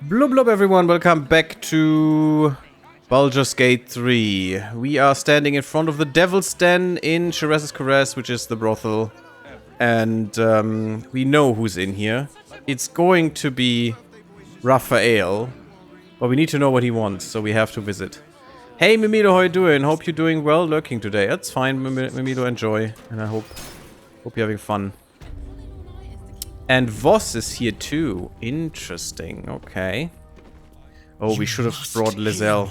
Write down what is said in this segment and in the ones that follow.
Blub blub everyone, welcome back to Baldur's Gate 3. We are standing in front of the Devil's Den in Sherez's Caress, which is the brothel. And we know who's in here. It's going to be Raphael, but we need to know what he wants, so we have to visit. Hey Mimilo, how you doing? Hope you're doing well lurking today. That's fine, Mimilo, enjoy. And I hope you're having fun. And Voss is here too. Interesting. Okay. Oh, we should have brought Lizelle.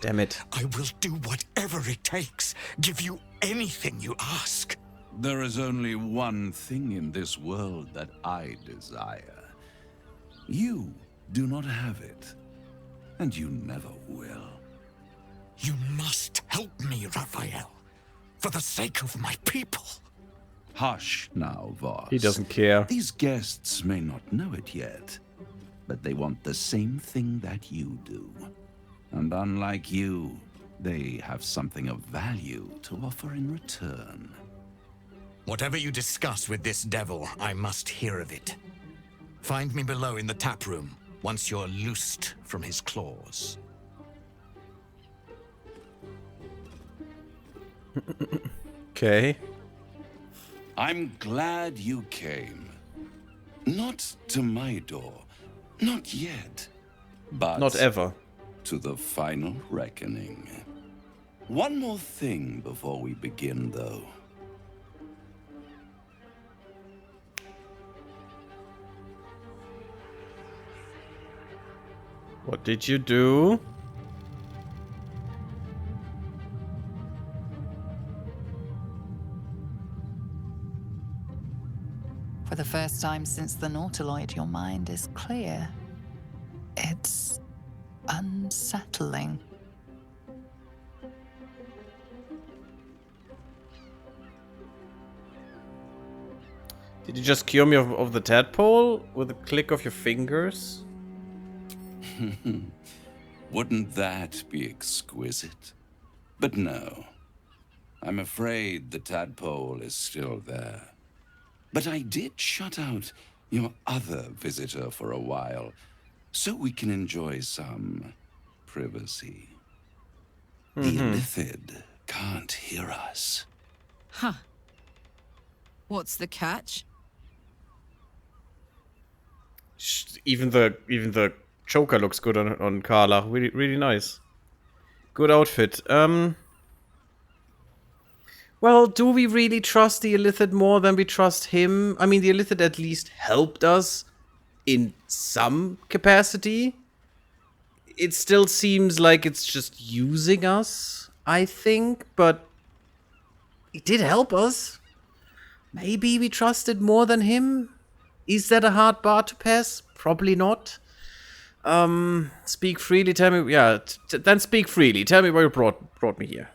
Damn it. I will do whatever it takes. Give you anything you ask. There is only one thing in this world that I desire. You do not have it. And you never will. You must help me, Raphael. For the sake of my people. Hush now, Voss. He doesn't care. These guests may not know it yet, but they want the same thing that you do. And unlike you, they have something of value to offer in return. Whatever you discuss with this devil, I must hear of it. Find me below in the tap room, once you're loosed from his claws. Okay. I'm glad you came. Not to my door. Not yet. But Not ever. to the final reckoning. One more thing before we begin, though. What did you do? For the first time since the Nautiloid, your mind is clear. It's unsettling. Did you just cure me of the tadpole with a click of your fingers? Wouldn't that be exquisite? But no. I'm afraid the tadpole is still there. But I did shut out your other visitor for a while, so we can enjoy some privacy. The Illithid can't hear us. Huh. What's the catch? Even the choker looks good on Carla. Really nice. Good outfit. Well, do we really trust the Illithid more than we trust him? I mean, the Illithid at least helped us in some capacity. It still seems like it's just using us, I think, but it did help us. Maybe we trusted more than him? Is that a hard bar to pass? Probably not. Speak freely, tell me, yeah, then speak freely. Tell me why you brought me here.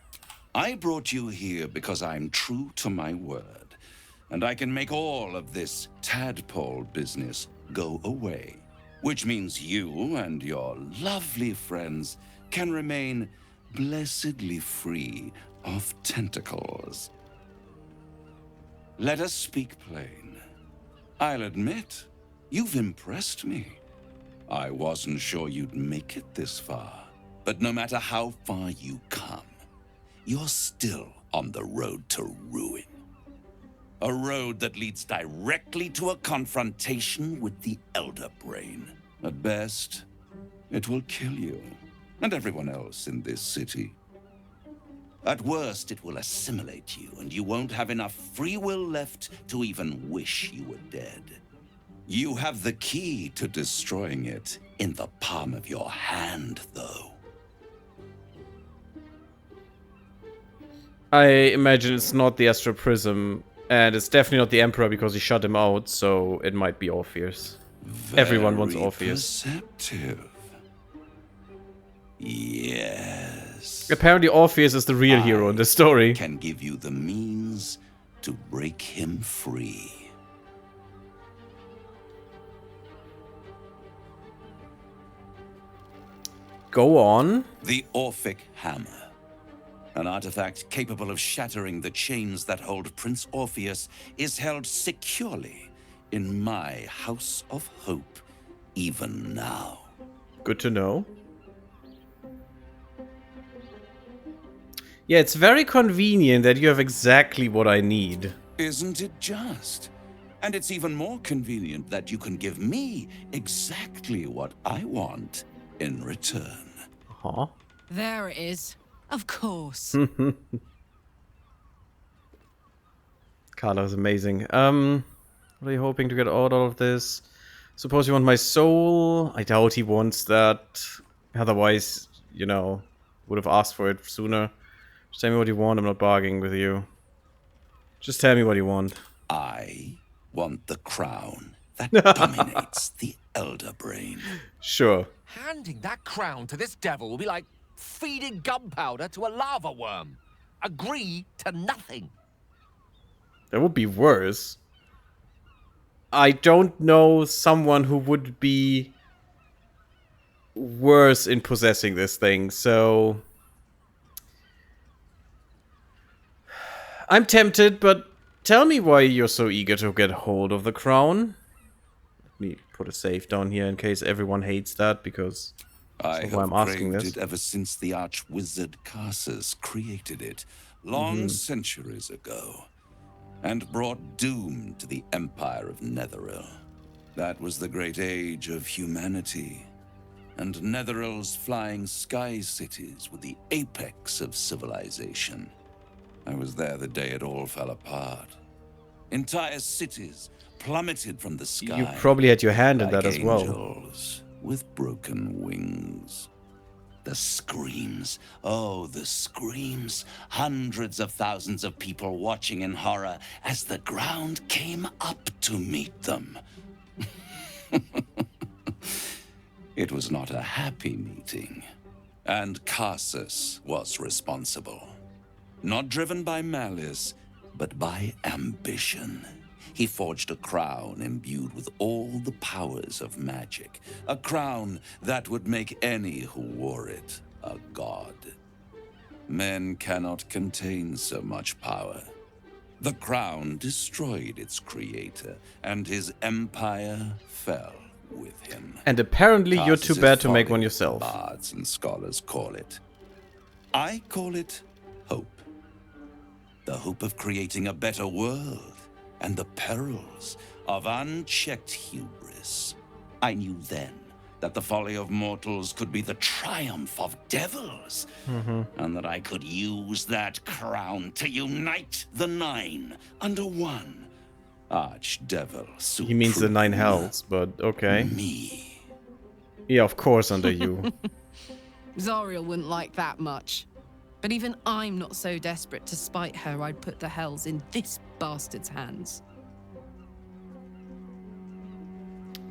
I brought you here because I'm true to my word, and I can make all of this tadpole business go away, which means you and your lovely friends can remain blessedly free of tentacles. Let us speak plain. I'll admit, you've impressed me. I wasn't sure you'd make it this far, but no matter how far you come, you're still on the road to ruin. A road that leads directly to a confrontation with the Elder Brain. At best, it will kill you and everyone else in this city. At worst, it will assimilate you, and you won't have enough free will left to even wish you were dead. You have the key to destroying it in the palm of your hand, though. I imagine it's not the Astral Prism, and it's definitely not the Emperor because he shut him out, so it might be Orpheus. Everyone wants Orpheus. Perceptive. Yes. Apparently Orpheus is the real hero in the story. Can give you the means to break him free. Go on. The Orphic Hammer. An artifact capable of shattering the chains that hold Prince Orpheus is held securely in my House of Hope, even now. Good to know. Yeah, it's very convenient that you have exactly what I need. Isn't it just? And it's even more convenient that you can give me exactly what I want in return. Huh? There it is. Of course. Carlo's amazing. What are you hoping to get out of this? Suppose you want my soul? I doubt he wants that. Otherwise, you know, would have asked for it sooner. Just tell me what you want, I'm not bargaining with you. Just tell me what you want. I want the crown that dominates the Elder Brain. Sure. Handing that crown to this devil will be like feeding gunpowder to a lava worm. Agree to nothing. That would be worse. I don't know someone who would be worse in possessing this thing, so... I'm tempted, but tell me why you're so eager to get hold of the crown. Let me put a save down here in case everyone hates that, because I that's why I'm have asking craved this. it ever since the arch-wizard Carsus created it, long centuries ago, and brought doom to the Empire of Netheril. That was the great age of humanity, and Netheril's flying sky cities were the apex of civilization. I was there the day it all fell apart. Entire cities plummeted from the sky. You probably had your hand in like that as well. angels with broken wings. The screams, oh, the screams. Hundreds of thousands of people watching in horror as the ground came up to meet them. It was not a happy meeting, and Carsus was responsible. Not driven by malice, but by ambition. He forged a crown imbued with all the powers of magic. A crown that would make any who wore it a god. Men cannot contain so much power. The crown destroyed its creator, and his empire fell with him. And apparently you're too Carsus's bad to make folly, one yourself. Bards and scholars call it. I call it hope. The hope of creating a better world, and the perils of unchecked hubris. I knew then that the folly of mortals could be the triumph of devils, and that I could use that crown to unite the Nine under one Archdevil Supreme. He means the 9 hells, but okay. Me. Yeah, of course, under you. Zariel wouldn't like that much. But even I'm not so desperate to spite her I'd put the hells in this bastard's hands.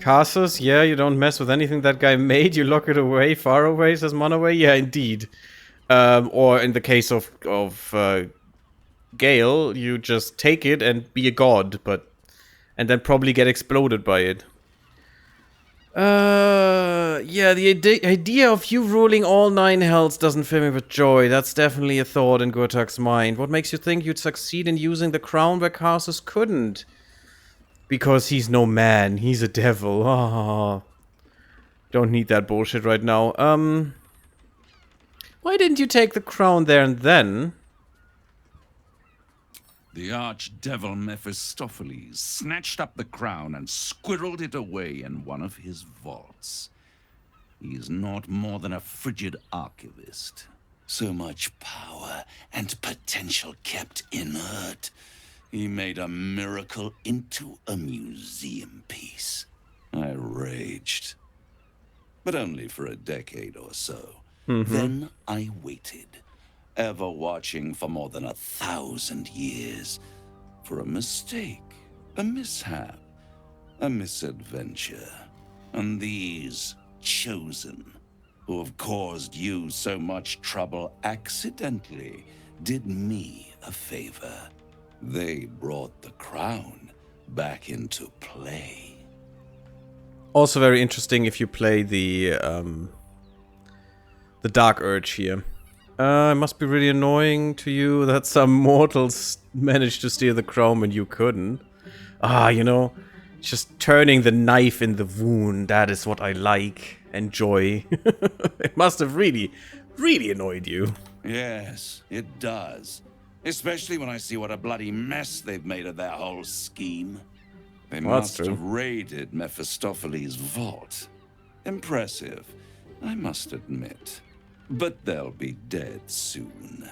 Carsus, yeah, you don't mess with anything that guy made. You lock it away, far away, says Monaway. Yeah, indeed. Or in the case of Gale, you just take it and be a god, and then probably get exploded by it. Yeah, the idea of you ruling all 9 hells doesn't fill me with joy. That's definitely a thought in Gurtak's mind. What makes you think you'd succeed in using the crown where Carsus couldn't? Because he's no man, he's a devil. Ah, don't need that bullshit right now. Why didn't you take the crown there and then? The archdevil Mephistopheles snatched up the crown and squirreled it away in one of his vaults. He is not more than a frigid archivist. So much power and potential kept inert. He made a miracle into a museum piece. I raged. But only for a decade or so. Then I waited. Ever watching for more than 1,000 years for a mistake, a mishap, a misadventure. And these chosen, who have caused you so much trouble accidentally, did me a favor. They brought the crown back into play. Also very interesting if you play the Dark Urge here. It must be really annoying to you that some mortals managed to steal the crown when you couldn't. Ah, you know, Just turning the knife in the wound, that is what I like. Enjoy. It must have really, really annoyed you. Yes, it does. Especially when I see what a bloody mess they've made of their whole scheme. They Well, that's must true. have raided Mephistopheles' vault. Impressive, I must admit. But they'll be dead soon.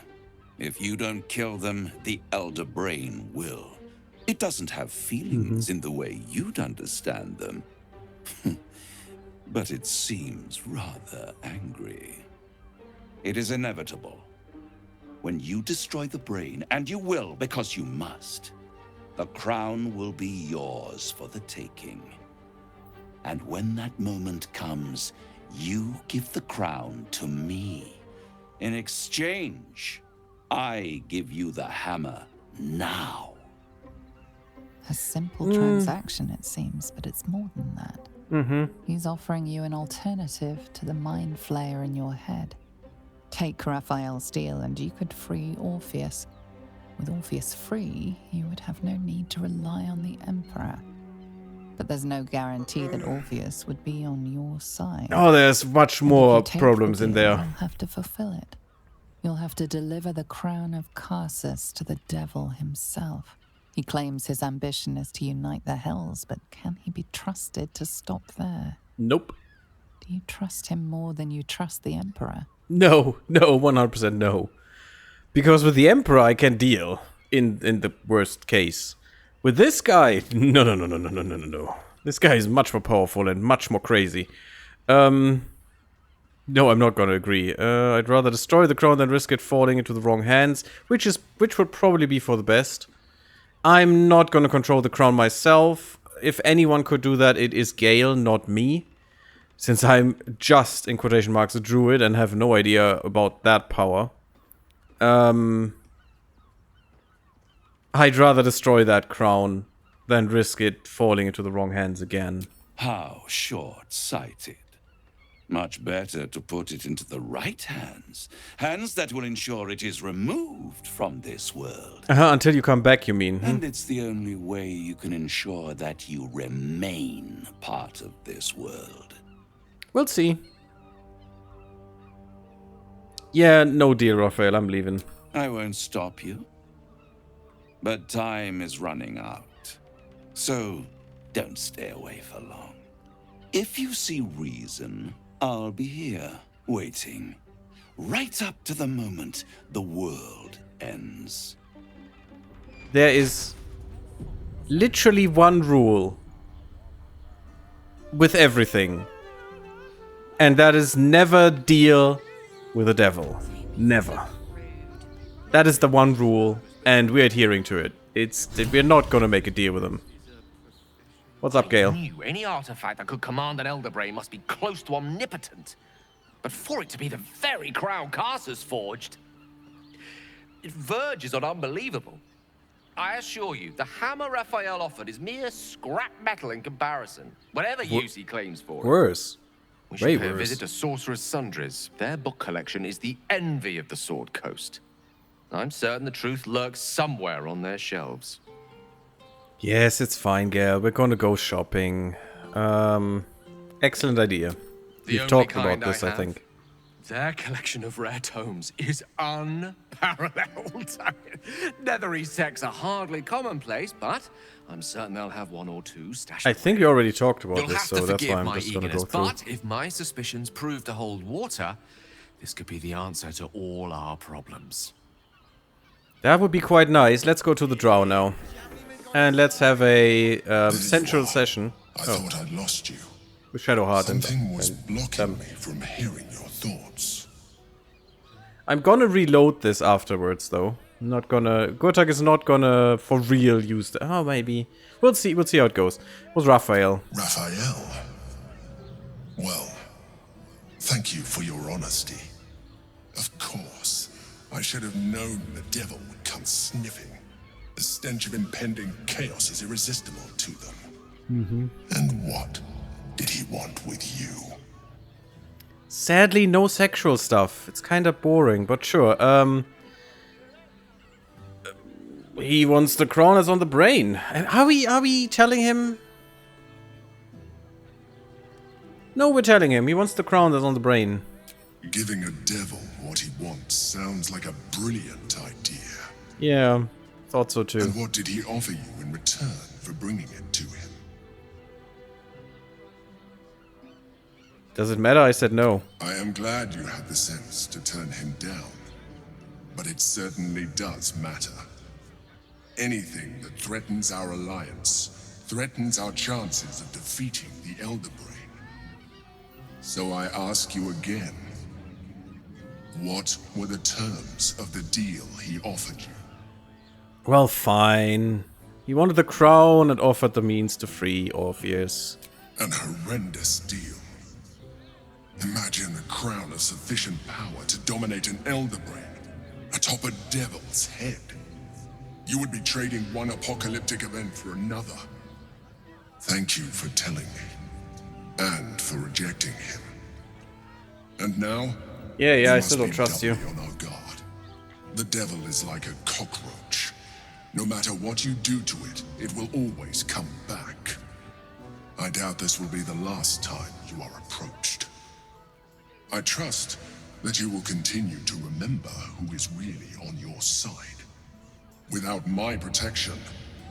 If you don't kill them, the Elder Brain will. It doesn't have feelings in the way you'd understand them. But it seems rather angry. It is inevitable. When you destroy the brain, and you will because you must, the crown will be yours for the taking. And when that moment comes, you give the crown to me. In exchange, I give you the hammer now. A simple transaction, it seems, but it's more than that. He's offering you an alternative to the mind flayer in your head. Take Raphael's deal and you could free Orpheus. With Orpheus free, you would have no need to rely on the Emperor. But there's no guarantee that Orpheus would be on your side. Oh, there's much And if more you take problems the in deal, there. You'll have to fulfill it. You'll have to deliver the crown of Carsus to the devil himself. He claims his ambition is to unite the hells, but can he be trusted to stop there? Nope. Do you trust him more than you trust the Emperor? No, 100% no. Because with the Emperor I can deal, in the worst case. With this guy, no. This guy is much more powerful and much more crazy. No, I'm not gonna agree. I'd rather destroy the crown than risk it falling into the wrong hands, which would probably be for the best. I'm not gonna control the crown myself. If anyone could do that, it is Gale, not me. Since I'm just, in quotation marks, a druid and have no idea about that power. I'd rather destroy that crown than risk it falling into the wrong hands again. How short-sighted. Much better to put it into the right hands. Hands that will ensure it is removed from this world. Until you come back, you mean? And it's the only way you can ensure that you remain part of this world. We'll see. Yeah, no deal, Raphael, I'm leaving. I won't stop you. But time is running out. So, don't stay away for long. If you see reason, I'll be here, waiting. Right up to the moment the world ends. There is literally one rule with everything. And that is never deal with the devil. Never. That is the one rule, and we're adhering to it. We're not gonna make a deal with him. What's up, Gale? Any artifact that could command an Elder Brain must be close to omnipotent. But for it to be the very crown Carsus forged, it verges on unbelievable. I assure you, the hammer Raphael offered is mere scrap metal in comparison, whatever use he claims for it. Worse. We should Way pay a worse. visit to Sorcerer's Sundries. Their book collection is the envy of the Sword Coast. I'm certain the truth lurks somewhere on their shelves. Yes, it's fine, Gale. We're gonna go shopping. Excellent idea. We've talked about this, I think. Their collection of rare tomes is unparalleled. Netherese texts are hardly commonplace, but I'm certain they'll have one or two stashed I think we already talked about You'll this, have so to that's forgive why I'm my just gonna eagerness, go through. but if my suspicions prove to hold water, this could be the answer to all our problems. That would be quite nice. Let's go to the Drow now. And let's have a central session. I thought I'd lost you. With Shadowheart Something was and blocking me from hearing your thoughts. I'm gonna reload this afterwards, though. I'm not gonna... Gurtak is not gonna, for real, use the... Oh, maybe. We'll see how it goes. It was Raphael. Raphael? Well, thank you for your honesty. Of course, I should have known the devil would come sniffing. The stench of impending chaos is irresistible to them. And what did he want with you? Sadly, no sexual stuff. It's kind of boring, but sure. He wants the crown that's on the brain. And are we telling him No, we're telling him. He wants the crown that's on the brain. Giving a devil what he wants sounds like a brilliant idea. Yeah, thought so too. And what did he offer you in return for bringing it to him? Does it matter? I said no. I am glad you had the sense to turn him down. But it certainly does matter. Anything that threatens our alliance threatens our chances of defeating the Elder Brain. So I ask you again, what were the terms of the deal he offered you? Well, fine. He wanted the crown and offered the means to free Orpheus. An horrendous deal. Imagine a crown of sufficient power to dominate an Elder Brain atop a devil's head. You would be trading one apocalyptic event for another. Thank you for telling me. And for rejecting him. And now... Yeah, I still don't trust you. On our guard. The devil is like a cockroach. No matter what you do to it, it will always come back. I doubt this will be the last time you are approached. I trust that you will continue to remember who is really on your side. Without my protection,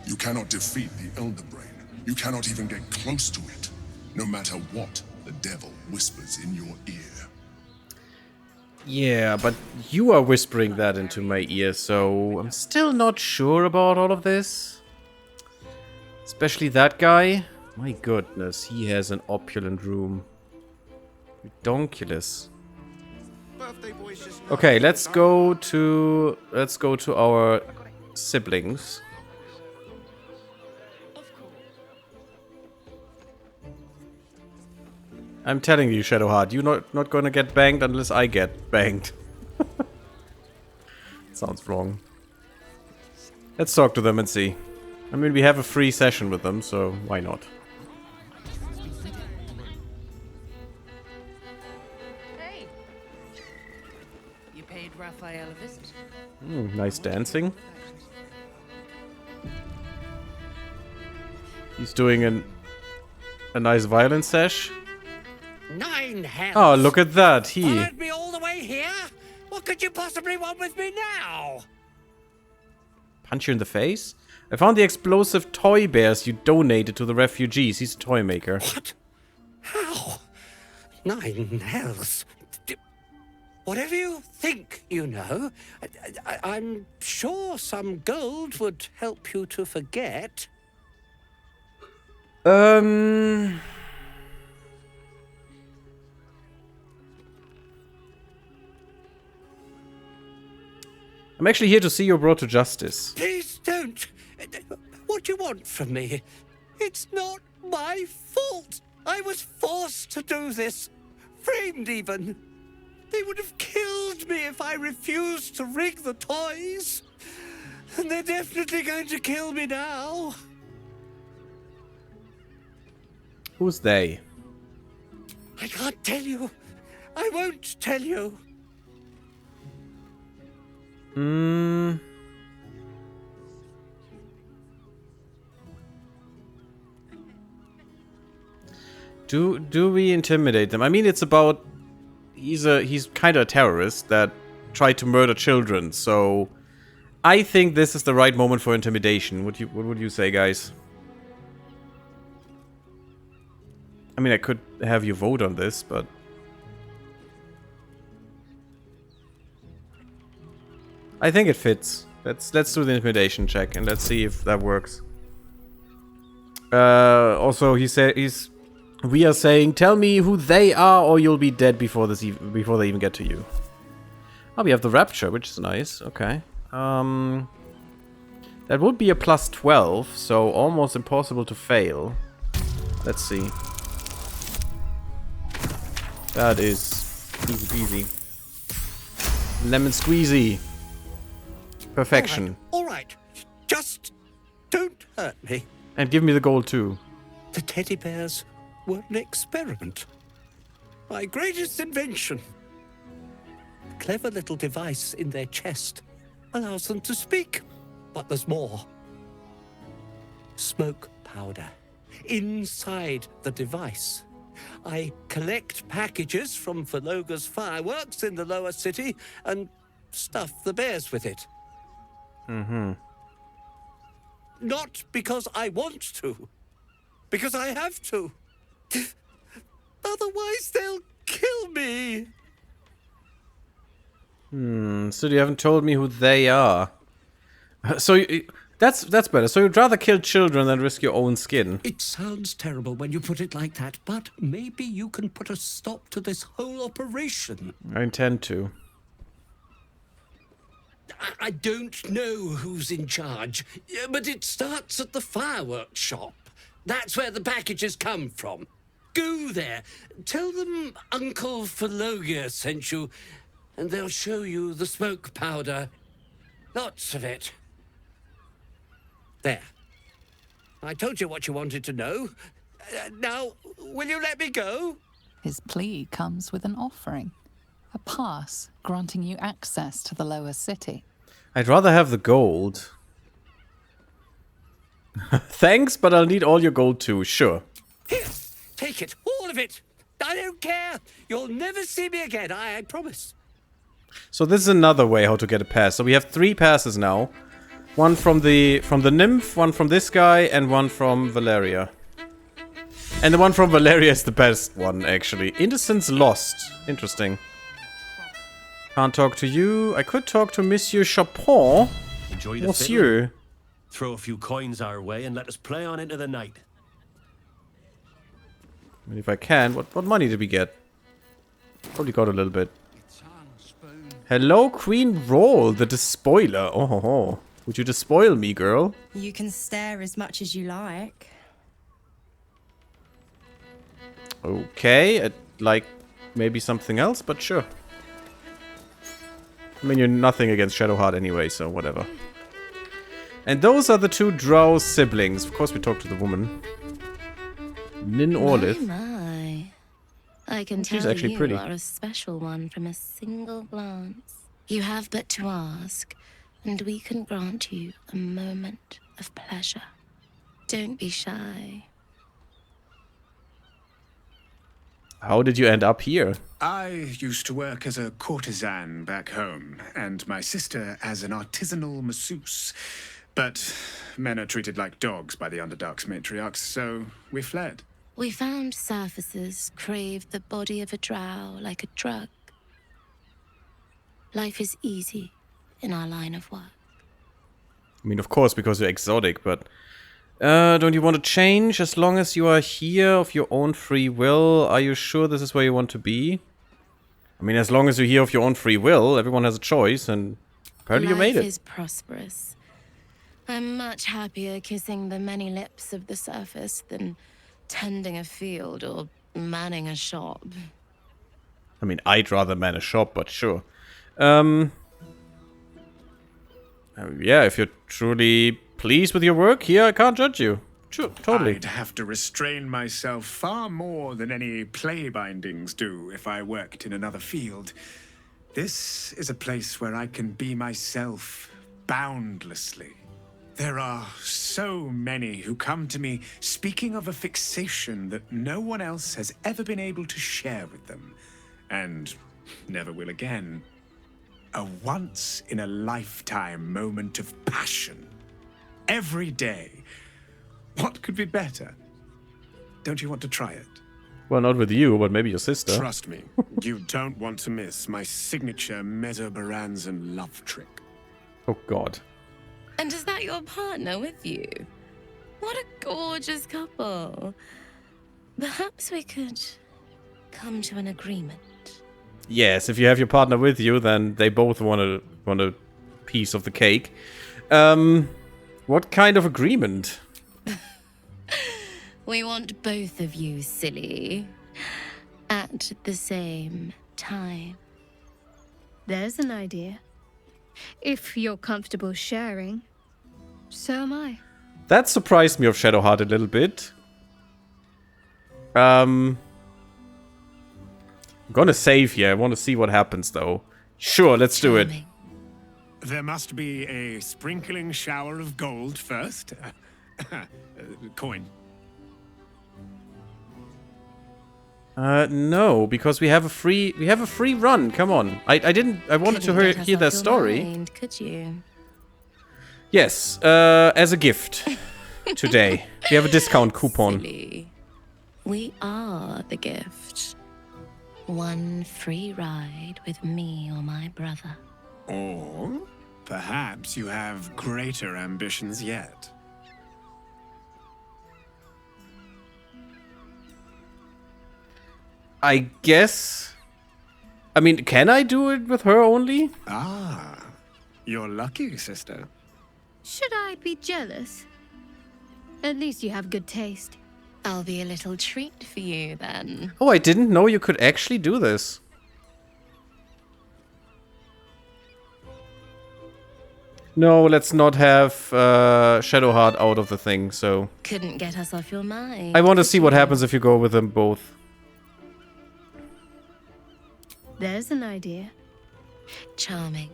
you cannot defeat the Elder Brain. You cannot even get close to it, no matter what the devil whispers in your ear. Yeah, but you are whispering that into my ear, so I'm still not sure about all of this. Especially that guy. My goodness, he has an opulent room. Redonkulous. Okay, let's go to our siblings. I'm telling you, Shadowheart, you're not gonna get banged unless I get banged. Sounds wrong. Let's talk to them and see. I mean, we have a free session with them, so why not? Hey, you paid Raphael a visit. Nice dancing. He's doing a nice violin sesh. 9 hells! Oh, look at that. He... Followed me all the way here? What could you possibly want with me now? Punch you in the face? I found the explosive toy bears you donated to the refugees. He's a toy maker. What? How? 9 hells? Whatever you think you know, I'm sure some gold would help you to forget. I'm actually here to see you brought to justice. Please don't. What do you want from me? It's not my fault. I was forced to do this. Framed even. They would have killed me if I refused to rig the toys. And they're definitely going to kill me now. Who's they? I can't tell you. I won't tell you. Do we intimidate them? I mean, it's about he's kind of a terrorist that tried to murder children. So I think this is the right moment for intimidation. What would you say, guys? I mean, I could have you vote on this, but I think it fits. Let's do the intimidation check and let's see if that works. Also, we are saying, tell me who they are, or you'll be dead before they even get to you. Oh, we have the rapture, which is nice. Okay. That would be a plus 12, so almost impossible to fail. Let's see. That is easy peasy. Lemon squeezy. Perfection. All right. Just don't hurt me. And give me the gold too. The teddy bears were an experiment. My greatest invention. A clever little device in their chest allows them to speak. But there's more. Smoke powder inside the device I collect packages from Valoga's fireworks in the lower city and stuff the bears with it. Mm-hmm. Not because I want to, because I have to. Otherwise, they'll kill me. So you haven't told me who they are. So that's better. So you'd rather kill children than risk your own skin. It sounds terrible when you put it like that, but maybe you can put a stop to this whole operation. I intend to. I don't know who's in charge, but it starts at the fireworks shop. That's where the packages come from. Go there. Tell them Uncle Valoga sent you, and they'll show you the smoke powder. Lots of it. There. I told you what you wanted to know. Now, will you let me go? His plea comes with an offering. A pass granting you access to the lower city. I'd rather have the gold. Thanks, but I'll need all your gold too, sure. Here, take it, all of it. I don't care. You'll never see me again, I promise. So this is another way how to get a pass. So we have 3 passes now. One from the nymph, one from this guy, and one from Valeria. And the one from Valeria is the best one, actually. Innocence lost. Interesting. Can't talk to you. I could talk to Monsieur Chapon. Enjoy the Monsieur. fiddle. Throw a few coins our way and let us play on into the night. I mean, if I can. What money did we get? Probably got a little bit. Hello, Queen Roll, the despoiler. Oh, ho, ho. Would you despoil me, girl? You can stare as much as you like. Okay, I'd like maybe something else, but sure. I mean, you're nothing against Shadowheart anyway, so whatever. And those are the 2 Drow siblings. Of course, we talked to the woman. Nin Orlith. My. I can She's tell actually you pretty. are a special one from a single glance. You have but to ask, and we can grant you a moment of pleasure. Don't be shy. How did you end up here? I used to work as a courtesan back home, and my sister as an artisanal masseuse. But men are treated like dogs by the Underdark's matriarchs, so we fled. We found surfacers craved the body of a drow like a drug. Life is easy in our line of work. I mean, of course, because you're exotic, but... don't you want to change as long as you are here of your own free will? Are you sure this is where you want to be? I mean, as long as you're here of your own free will, everyone has a choice, and apparently you made it. Life is prosperous. I'm much happier kissing the many lips of the surface than tending a field or manning a shop. I mean, I'd rather man a shop, but sure. Yeah, if you're truly pleased with your work here, I can't judge you. Sure, totally. I'd have to restrain myself far more than any play bindings do if I worked in another field. This is a place where I can be myself boundlessly. There are so many who come to me speaking of a fixation that no one else has ever been able to share with them, and never will again. A once-in-a-lifetime moment of passion. Every day. What could be better? Don't you want to try it? Well, not with you, but maybe your sister. Trust me, you don't want to miss my signature Mesobaranzan love trick. Oh, God. And is that your partner with you? What a gorgeous couple. Perhaps we could come to an agreement. Yes, if you have your partner with you, then they both want a piece of the cake. What kind of agreement? We want both of you, silly, at the same time. There's an idea. If you're comfortable sharing, so am I. That surprised me of Shadowheart a little bit. I'm gonna save here. I want to see what happens, though. Sure, let's do it. There must be a sprinkling shower of gold first. Coin. No, because we have a free run. Come on. I wanted to hear their story. Mind, could you? Yes, as a gift today. We have a discount coupon. Silly. We are the gift. One free ride with me or my brother. Or perhaps you have greater ambitions yet. I guess. I mean, can I do it with her only? Ah, you're lucky, sister. Should I be jealous? At least you have good taste. I'll be a little treat for you then. Oh, I didn't know you could actually do this. No, let's not have Shadowheart out of the thing, so... Couldn't get us off your mind. I want to see what happens if you go with them both. There's an idea. Charming.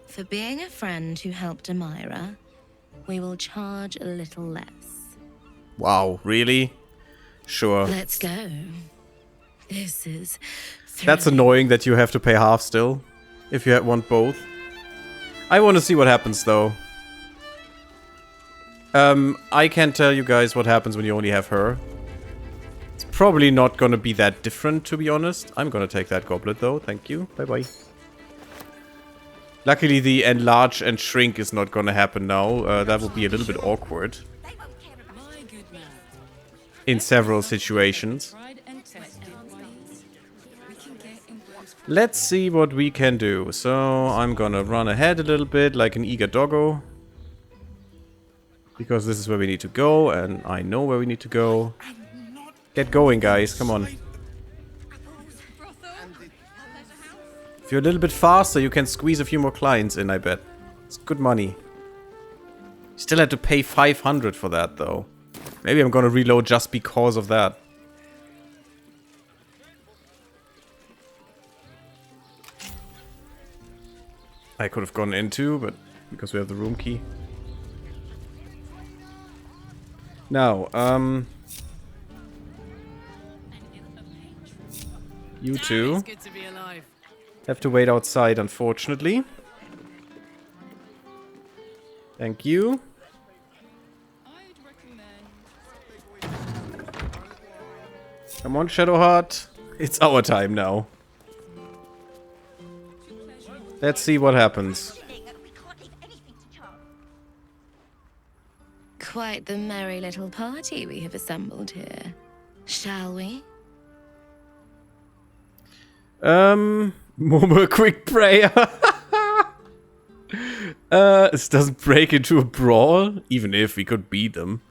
For being a friend who helped Amira, we will charge a little less. Wow, really? Sure. Let's go. This is thrilling. That's annoying that you have to pay half still, if you want both. I want to see what happens, though. I can't tell you guys what happens when you only have her. It's probably not gonna be that different, to be honest. I'm gonna take that goblet, though. Thank you. Bye-bye. Luckily, the enlarge and shrink is not gonna happen now. That would be a little bit awkward. In several situations. Let's see what we can do. So, I'm gonna run ahead a little bit, like an eager doggo. Because this is where we need to go, and I know where we need to go. Get going, guys. Come on. If you're a little bit faster, you can squeeze a few more clients in, I bet. It's good money. Still had to pay 500 for that, though. Maybe I'm gonna reload just because of that. I could have gone into, but because we have the room key. Now, you two have to wait outside, unfortunately. Thank you. Come on, Shadowheart. It's our time now. Let's see what happens. Quite the merry little party we have assembled here. Shall we? Murmur a quick prayer. This doesn't break into a brawl, even if we could beat them.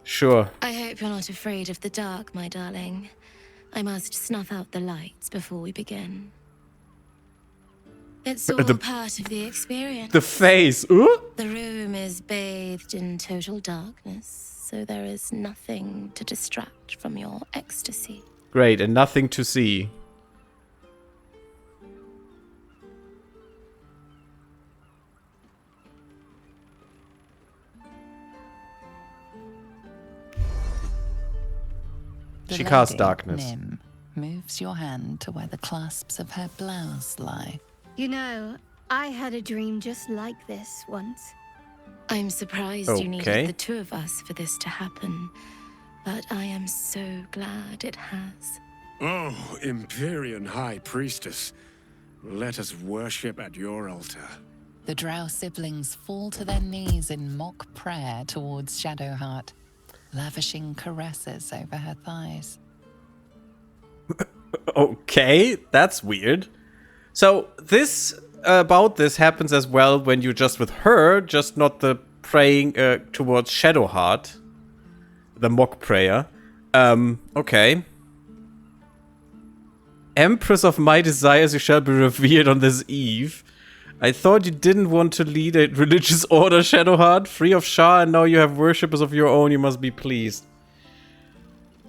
Sure. I hope you're not afraid of the dark, my darling. I must snuff out the lights before we begin. It's all part of the experience. The face. The room is bathed in total darkness, so there is nothing to distract from your ecstasy. Great, and nothing to see. She casts darkness. Nim moves your hand to where the clasps of her blouse lie. You know, I had a dream just like this once. I'm surprised you needed the two of us for this to happen, but I am so glad it has. Oh, Empyrean High Priestess, let us worship at your altar. The Drow siblings fall to their knees in mock prayer towards Shadowheart, lavishing caresses over her thighs. Okay, that's weird. So this about this happens as well when you're just with her, just not the praying towards Shadowheart, the mock prayer. Okay. Empress of my desires, you shall be revered on this eve. I thought you didn't want to lead a religious order, Shadowheart, free of Shah, and now you have worshippers of your own, you must be pleased.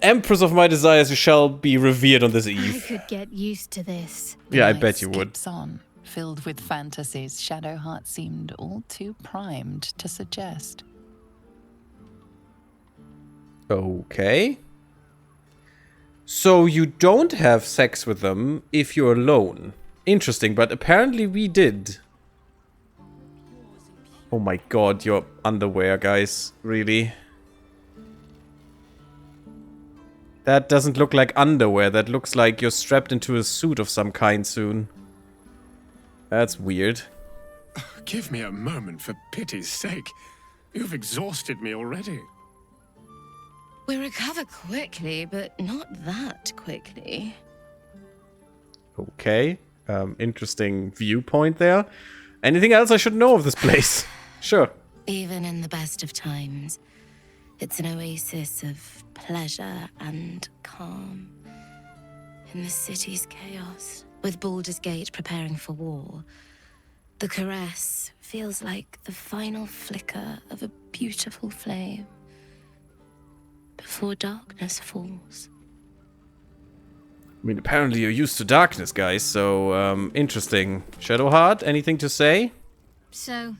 Empress of my desires, you shall be revered on this eve. I could get used to this. Yeah, I bet you would. On, filled with fantasies Shadowheart seemed all too primed to suggest. Okay. So you don't have sex with them if you're alone. Interesting, but apparently we did. Oh my god, your underwear, guys. Really? That doesn't look like underwear. That looks like you're strapped into a suit of some kind soon. That's weird. Give me a moment, for pity's sake. You've exhausted me already. We recover quickly, but not that quickly. Okay. Interesting viewpoint there. Anything else I should know of this place? Sure. Even in the best of times, it's an oasis of pleasure and calm. In the city's chaos, with Baldur's Gate preparing for war, the caress feels like the final flicker of a beautiful flame before darkness falls. I mean, apparently you're used to darkness, guys, so, interesting. Shadowheart, anything to say? So,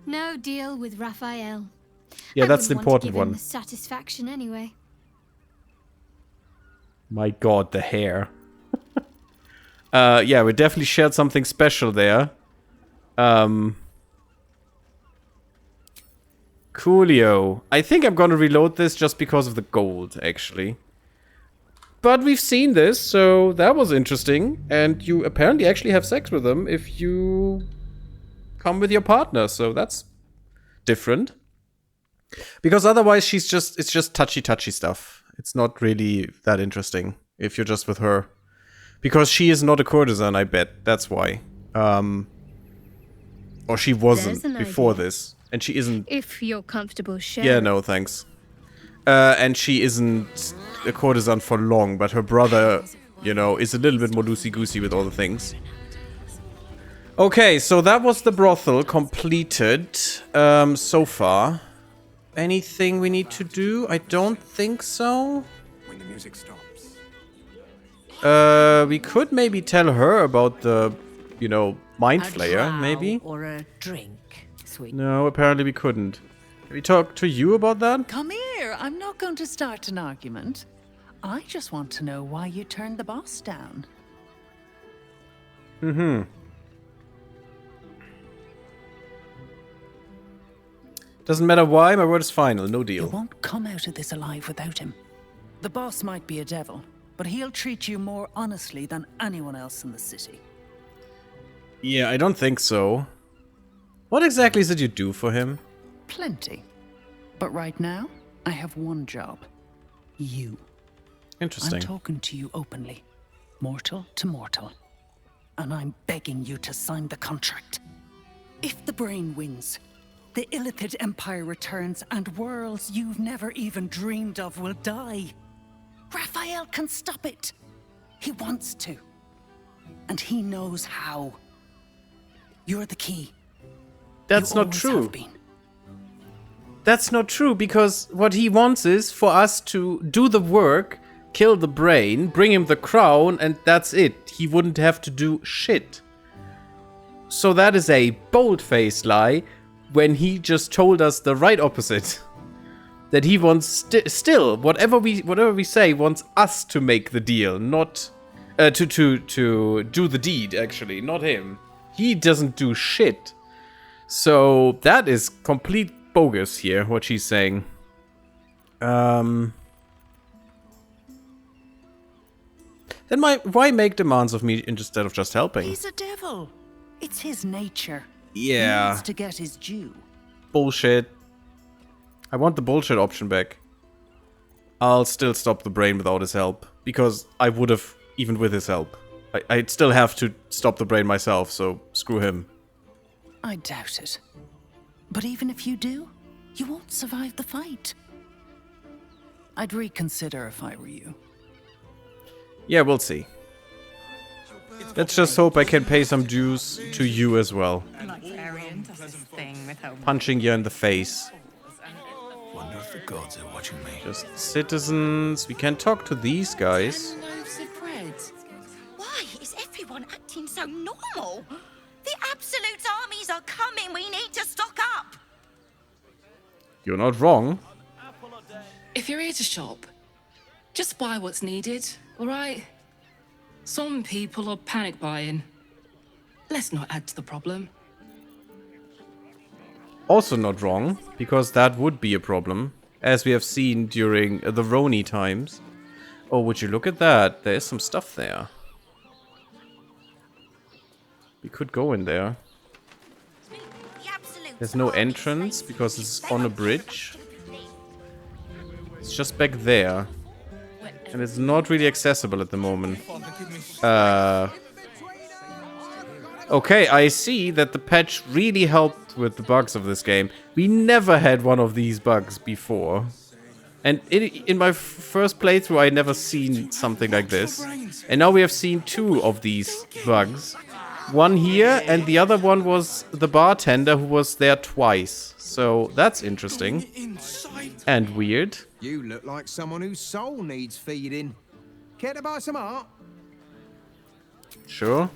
no deal with Raphael. Yeah, I that's the wouldn't want to important give him one. the satisfaction anyway. My god, the hair. Yeah, we definitely shared something special there. Coolio. I think I'm gonna reload this just because of the gold, actually. But we've seen this, so that was interesting. And you apparently actually have sex with them if you come with your partner, so that's different. Because otherwise it's just touchy stuff. It's not really that interesting if you're just with her. Because she is not a courtesan, I bet. That's why. Or she wasn't before this. And she isn't... If you're comfortable sharing. Yeah, no, thanks. And she isn't a courtesan for long, but her brother, you know, is a little bit more loosey-goosey with all the things. Okay, so that was the brothel completed so far. Anything we need to do? I don't think so. When the music stops. We could maybe tell her about the, you know, Mind Flayer, maybe? Or a drink, sweet. No, apparently we couldn't. Can we talk to you about that? Come here. I'm not going to start an argument. I just want to know why you turned the boss down. Mm-hmm. Doesn't matter why, my word is final, no deal. You won't come out of this alive without him. The boss might be a devil, but he'll treat you more honestly than anyone else in the city. Yeah, I don't think so. What exactly did you do for him? Plenty. But right now, I have one job. You. Interesting. I'm talking to you openly. Mortal to mortal. And I'm begging you to sign the contract. If the brain wins, the Illithid Empire returns and worlds you've never even dreamed of will die. Raphael can stop it. He wants to. And he knows how. You're the key. That's not true. That's not true, because what he wants is for us to do the work, kill the brain, bring him the crown, and that's it. He wouldn't have to do shit. So that is a bold-faced lie, when he just told us the right opposite. That he wants still, whatever we say, wants us to make the deal, not to do the deed, actually, not him. He doesn't do shit. So that is complete bogus here, what she's saying. Then why make demands of me instead of just helping? He's a devil. It's his nature. Yeah. He needs to get his due. Bullshit. I want the bullshit option back. I'll still stop the brain without his help. Because I would have, even with his help. I'd still have to stop the brain myself, so screw him. I doubt it. But even if you do, you won't survive the fight. I'd reconsider if I were you. Yeah, we'll see. Let's just hope I can pay some dues to you as well. Punching you in the face. Wonder if the gods are watching me. Just citizens. We can talk to these guys. Why is everyone acting so normal? The Absolute's armies are coming. We need to stock up. You're not wrong. If you're here to shop, Just buy what's needed, all right? Some people are panic buying. Let's not add to the problem. Also not wrong, because that would be a problem, as we have seen during the Roni times. Oh, would you look at that? There is some stuff there. We could go in there. There's no entrance because it's on a bridge. It's just back there. And it's not really accessible at the moment. Okay, I see that the patch really helped with the bugs of this game. We never had one of these bugs before. And in my first playthrough, I had never seen something like this. And now we have seen 2 of these bugs. One here, and the other one was the bartender who was there twice. So that's interesting. And weird. You look like someone whose soul needs feeding. Care to buy some art? Sure.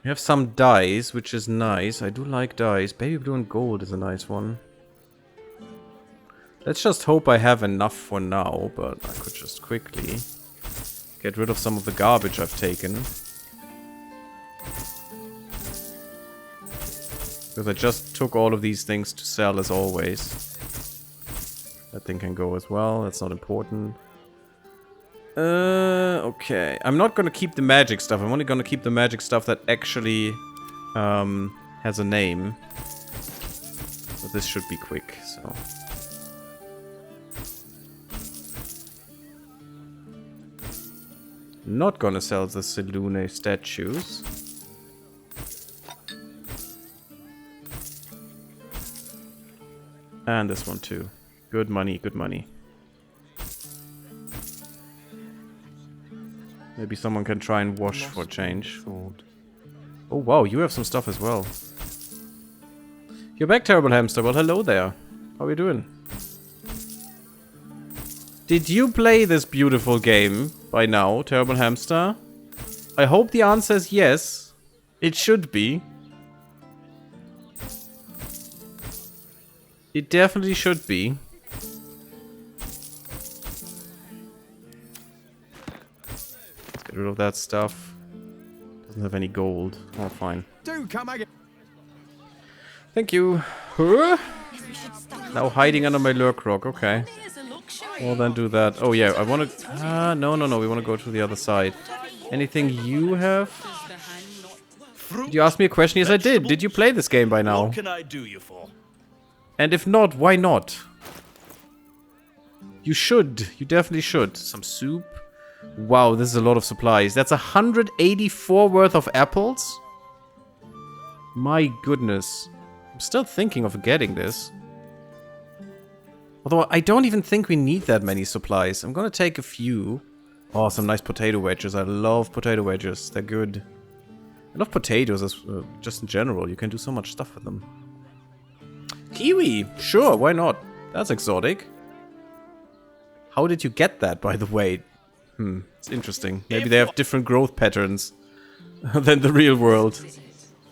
We have some dice, which is nice. I do like dice. Baby blue and gold is a nice one. Let's just hope I have enough for now, but I could just quickly get rid of some of the garbage I've taken. Because I just took all of these things to sell as always. That thing can go as well, that's not important. Okay. I'm not gonna keep the magic stuff, I'm only gonna keep the magic stuff that actually has a name. So this should be quick, so... Not gonna sell the Selune statues. And this one too. Good money, good money. Maybe someone can try and wash for change. Oh wow, you have some stuff as well. You're back, Terrible Hamster. Well, hello there. How are you doing? Did you play this beautiful game by now, Terrible Hamster? I hope the answer is yes. It should be. It definitely should be. Let's get rid of that stuff. Doesn't have any gold. Oh, fine. Do come again. Thank you. Huh? Now hiding under my lurk rock. Okay. Well, then do that. Oh, yeah. I want to... no. We want to go to the other side. Anything you have? Did you ask me a question? Yes, I did. Did you play this game by now? What can I do you for? And if not, why not? You should. You definitely should. Some soup. Wow, this is a lot of supplies. That's 184 worth of apples? My goodness. I'm still thinking of getting this. Although I don't even think we need that many supplies. I'm gonna take a few. Oh, some nice potato wedges. I love potato wedges. They're good. I love potatoes as, just in general. You can do so much stuff with them. Kiwi! Sure, why not? That's exotic. How did you get that, by the way? It's interesting. Maybe they have different growth patterns than the real world.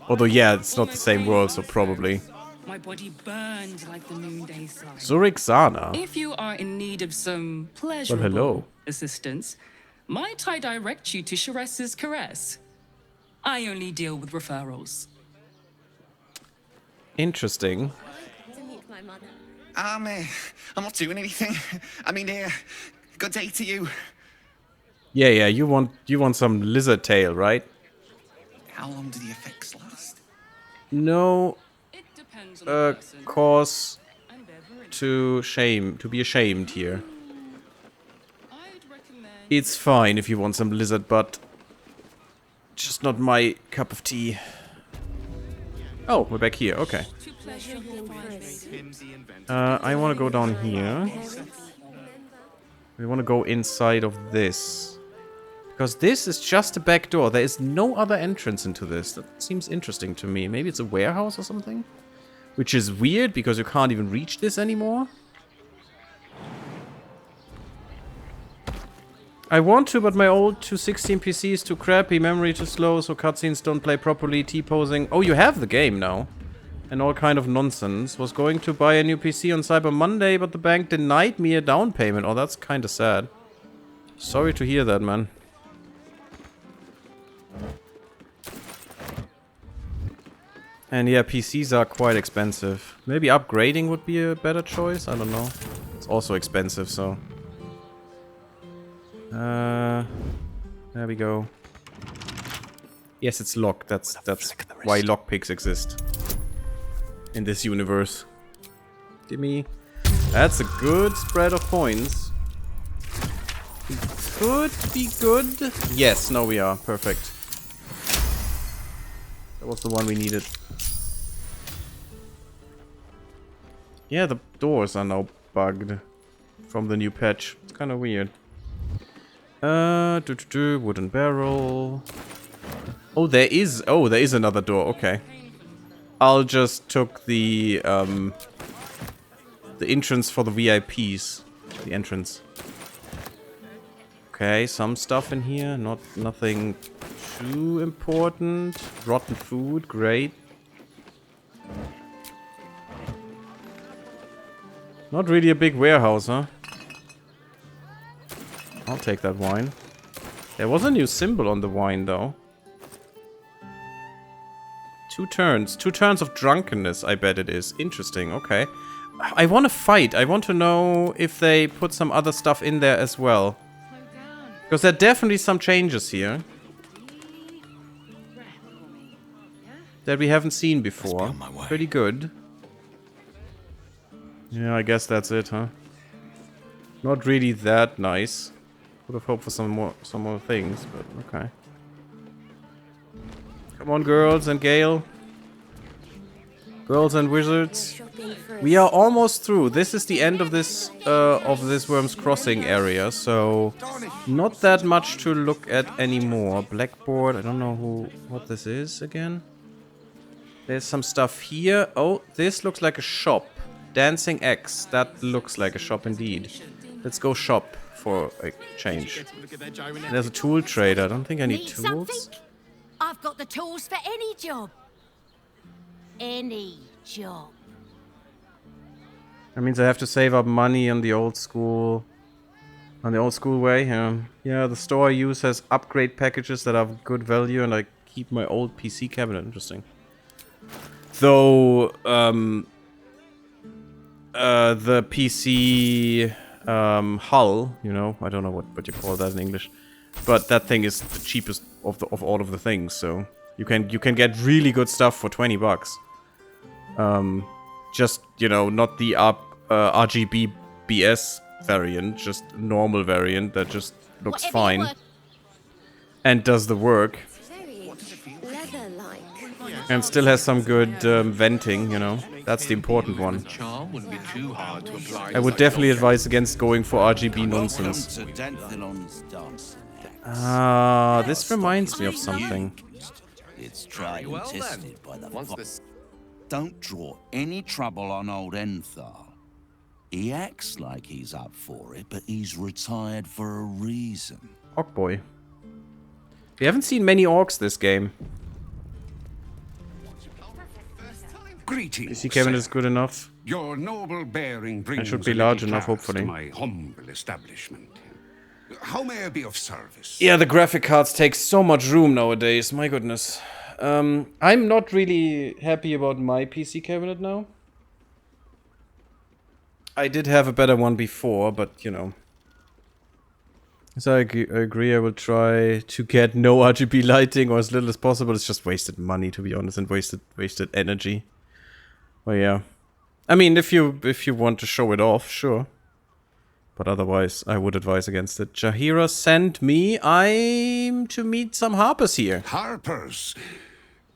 Although, yeah, it's not the same world, so probably. My body burned like the noonday sun. Zurixana? If you are in need of some pleasurable assistance, might I direct you to Sheres's Caress? I only deal with referrals. Interesting. I'm not doing anything. I mean, good day to you. Yeah, you want some lizard tail, right? How long do the effects last? No cause to be ashamed here. It's fine if you want some lizard, but just not my cup of tea. Oh, we're back here. Okay. I want to go down here. We want to go inside of this. Because this is just a back door. There is no other entrance into this. That seems interesting to me. Maybe it's a warehouse or something? Which is weird because you can't even reach this anymore. I want to, but my old 216 PC is too crappy, memory too slow, so cutscenes don't play properly, T-posing. Oh, you have the game now. and all kind of nonsense. Was going to buy a new PC on Cyber Monday, but the bank denied me a down payment. Oh, that's kind of sad. Sorry to hear that, man. And yeah, PCs are quite expensive. Maybe upgrading would be a better choice. I don't know. It's also expensive, so. There we go. Yes, it's locked. That's why lockpicks exist in this universe. Gimme. That's a good spread of points. We could be good. Yes, no, we are. Perfect. That was the one we needed. Yeah, the doors are now bugged from the new patch. It's kind of weird. Wooden barrel. Oh, there is another door. Okay. I'll just took the entrance for the VIPs. The entrance. Okay, some stuff in here. Nothing too important. Rotten food, great. Not really a big warehouse, huh? I'll take that wine. There was a new symbol on the wine, though. 2 turns. 2 turns of drunkenness, I bet it is. Interesting, okay. I want to fight. I want to know if they put some other stuff in there as well. Because there are definitely some changes here. That we haven't seen before. Pretty good. Yeah, I guess that's it, huh? Not really that nice. Would have hoped for some more things, but okay. Come on, girls and Gale. Girls and wizards. We are almost through. This is the end of this Worm's Crossing area, so not that much to look at anymore. Blackboard, I don't know what this is again. There's some stuff here. Oh, this looks like a shop. Dancing X. That looks like a shop indeed. Let's go shop for a change. There's a tool trader. I don't think I need tools. Something? I've got the tools for any job. Any job. That means I have to save up money on the old school. On the old school way, yeah. Yeah, the store I use has upgrade packages that have good value, and I keep my old PC cabinet. Interesting. Though, the PC hull, you know, I don't know what you call that in English, but that thing is the cheapest of all of the things, so you can get really good stuff for $20. Just, you know, not the RGB BS variant, just normal variant that just looks fine and does the work. And still has some good venting, you know. That's the important one. I would definitely advise against going for RGB nonsense. This reminds me of something. It's tried and tested by the Don't draw any trouble on old Enthal. He acts like he's up for it, but he's retired for a reason. Orc boy. We haven't seen many orcs this game. Greetings. PC cabinet is good enough. Your noble bearing brings it should be large enough, hopefully. To my humble establishment. How may I be of service? Yeah, the graphic cards take so much room nowadays. My goodness. I'm not really happy about my PC cabinet now. I did have a better one before, but you know. So I agree, I will try to get no RGB lighting or as little as possible. It's just wasted money, to be honest, and wasted energy. Well, yeah. I mean, if you want to show it off, sure. But otherwise, I would advise against it. Jahira sent me. I'm to meet some harpers here. Harpers?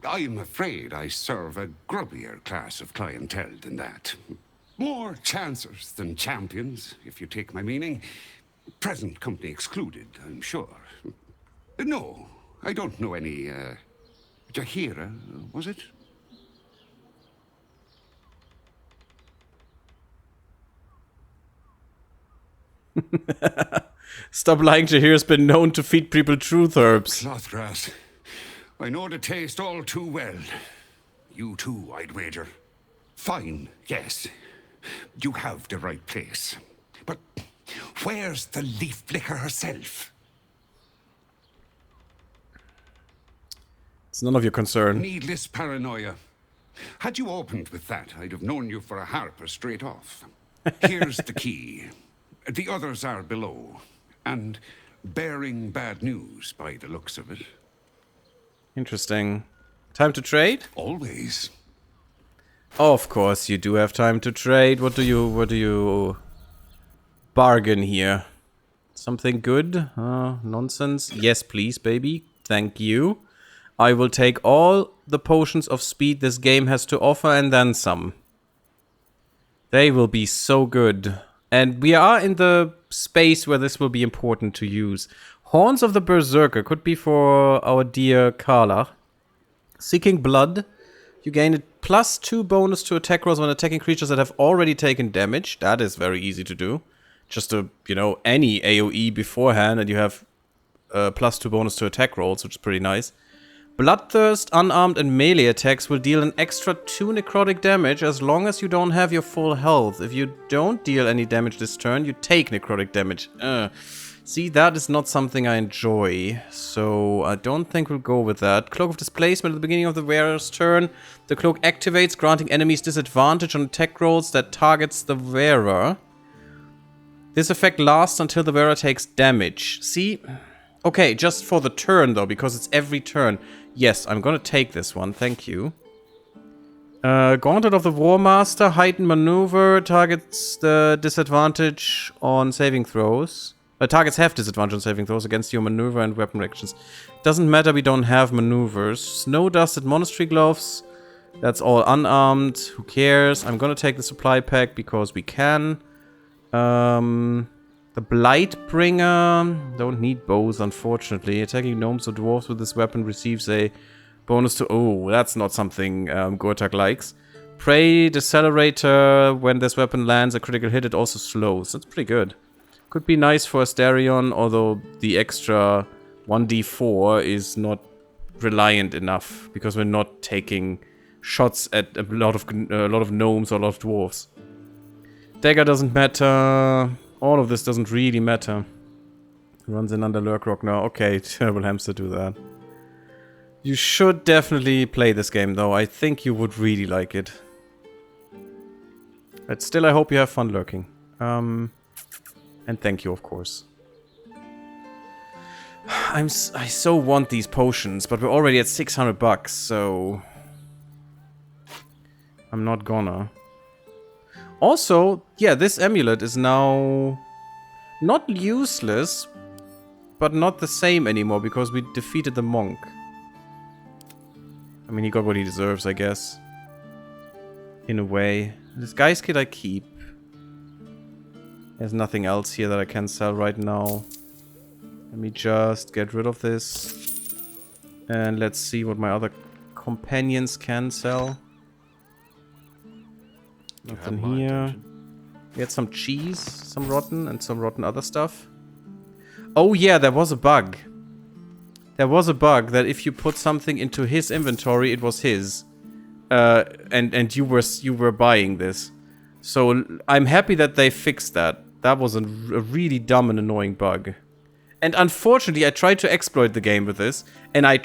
I'm afraid I serve a grubbier class of clientele than that. More chancers than champions, if you take my meaning. Present company excluded, I'm sure. No, I don't know any, Jahira, was it? Stop lying, Jahira's been known to feed people truth herbs. Clothgrass. I know the taste all too well. You too, I'd wager. Fine, yes. You have the right place. But where's the leaf flicker herself? It's none of your concern. Needless paranoia. Had you opened with that, I'd have known you for a harper straight off. Here's the key. The others are below, and bearing bad news by the looks of it. Interesting. Time to trade? Always. Of course you do have time to trade. What do you bargain here? Something good? Nonsense. Yes, please, baby. Thank you. I will take all the potions of speed this game has to offer and then some. They will be so good. And we are in the space where this will be important to use. Horns of the Berserker could be for our dear Carla. Seeking Blood. You gain a +2 bonus to attack rolls when attacking creatures that have already taken damage. That is very easy to do. Just any AoE beforehand and you have a +2 bonus to attack rolls, which is pretty nice. Bloodthirst, unarmed and melee attacks will deal an extra 2 necrotic damage as long as you don't have your full health. If you don't deal any damage this turn, you take necrotic damage. See, that is not something I enjoy, so I don't think we'll go with that. Cloak of Displacement at the beginning of the wearer's turn. The cloak activates, granting enemies disadvantage on attack rolls that targets the wearer. This effect lasts until the wearer takes damage. See? Okay, just for the turn though, because it's every turn. Yes, I'm gonna take this one, thank you. Gauntlet of the War Master, heightened maneuver, targets the disadvantage on saving throws. Targets have disadvantage on saving throws against your maneuver and weapon reactions. Doesn't matter, we don't have maneuvers. Snow-dusted monastery gloves, that's all unarmed, who cares? I'm gonna take the supply pack because we can. The Blightbringer, don't need bows unfortunately. Attacking gnomes or dwarves with this weapon receives a bonus to... Oh, that's not something Gortak likes. Prey Decelerator, when this weapon lands a critical hit it also slows. That's pretty good. Could be nice for Asterion, although the extra 1d4 is not reliant enough because we're not taking shots at a lot of gnomes or a lot of dwarves. Dagger doesn't matter. All of this doesn't really matter. Runs in under Lurkrock now. Okay, Terrible Hamster do that. You should definitely play this game though. I think you would really like it. But still, I hope you have fun lurking. And thank you, of course. I so want these potions, but we're already at 600 bucks, so... I'm not gonna. Also, yeah, this amulet is now not useless, but not the same anymore because we defeated the monk. I mean, he got what he deserves, I guess. In a way. This guy's kit I keep. There's nothing else here that I can sell right now. Let me just get rid of this. And let's see what my other companions can sell. Nothing here. We had some cheese, some rotten, and some rotten other stuff. Oh yeah, there was a bug. There was a bug that if you put something into his inventory, it was his. And you were buying this. So I'm happy that they fixed that. That was a really dumb and annoying bug. And unfortunately, I tried to exploit the game with this. And I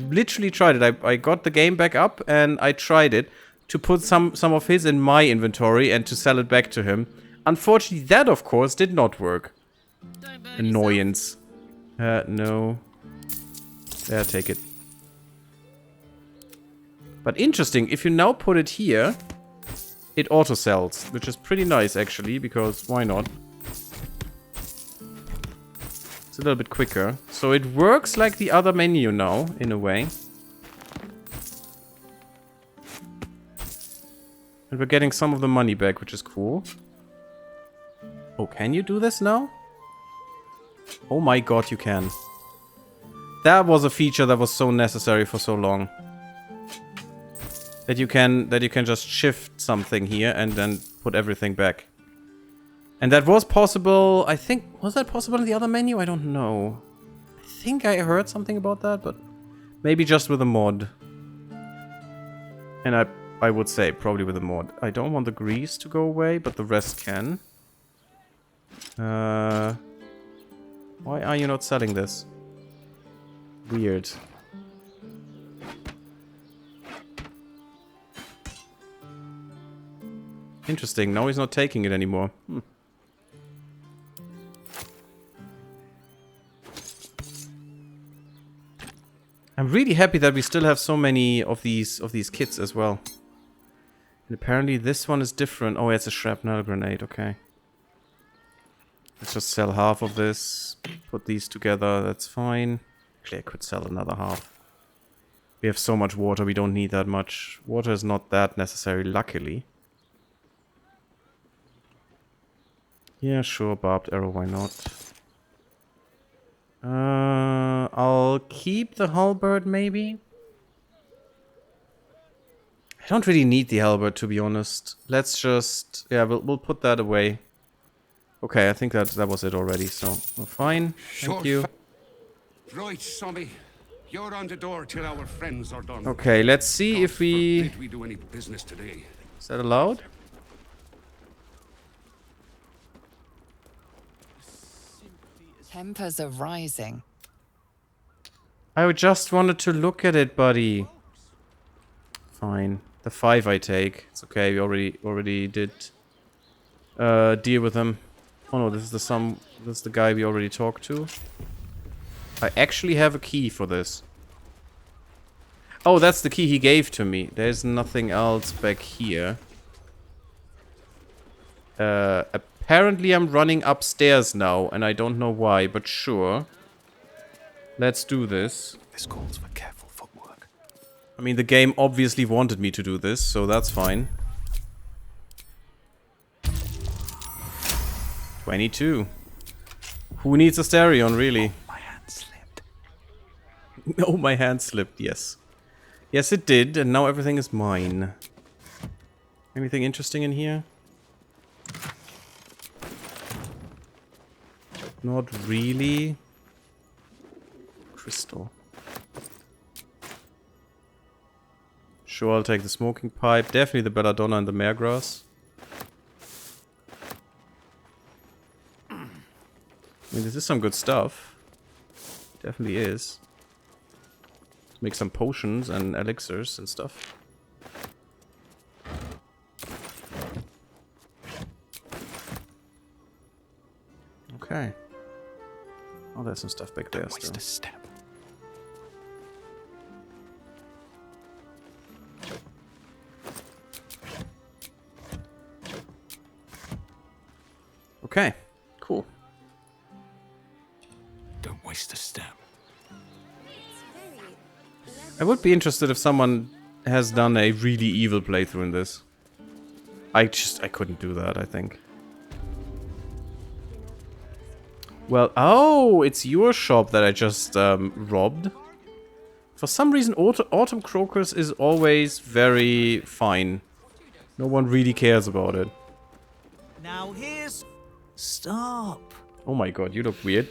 literally tried it. I got the game back up and I tried it to put some of his in my inventory and to sell it back to him. Unfortunately, that of course did not work. Annoyance. No. Yeah, take it. But interesting, if you now put it here, it auto-sells, which is pretty nice actually, because why not? It's a little bit quicker. So it works like the other menu now, in a way. And we're getting some of the money back, which is cool. Oh, can you do this now? Oh my god, you can. That was a feature that was so necessary for so long. That you can just shift something here and then put everything back. And that was possible, I think, was that possible in the other menu? I don't know. I think I heard something about that, but maybe just with a mod. And I I would say, probably with a mod. I don't want the grease to go away, but the rest can. Why are you not selling this? Weird. Interesting, now he's not taking it anymore. I'm really happy that we still have so many of these kits as well. And apparently this one is different. Oh, it's a shrapnel grenade, okay. Let's just sell half of this. Put these together, that's fine. Actually, I could sell another half. We have so much water, we don't need that much. Water is not that necessary, luckily. Yeah, sure, barbed arrow, why not? I'll keep the halberd, maybe? I don't really need the halberd, to be honest. Let's just... yeah, we'll put that away. Okay, I think that was it already, so we're fine. Thank you. Right, Sommy. You're on the door till our friends are done. Okay, let's see if we... Did we do any business today? Is that allowed? Tempers are rising. I just wanted to look at it, buddy. Fine. The 5 I take. It's okay, we already did deal with him. Oh no, this is the guy we already talked to. I actually have a key for this. Oh, that's the key he gave to me. There's nothing else back here. Apparently I'm running upstairs now, and I don't know why, but sure. Let's do this. This calls for careful footwork. I mean, the game obviously wanted me to do this, so that's fine. 22. Who needs a Stereon, really? Oh, my hand slipped. Oh, my hand slipped, yes. Yes, it did, and now everything is mine. Anything interesting in here? Not really. Crystal. Sure, I'll take the smoking pipe. Definitely the belladonna and the maregrass. I mean, this is some good stuff. Definitely is. Let's make some potions and elixirs and stuff. Okay. Oh, there's some stuff back there still. Waste a step. Okay, cool. Don't waste a step. I would be interested if someone has done a really evil playthrough in this. I couldn't do that, I think. Well, oh, it's your shop that I just robbed. For some reason, Autumn Crocus is always very fine. No one really cares about it. Now here's... Stop. Oh my god, you look weird.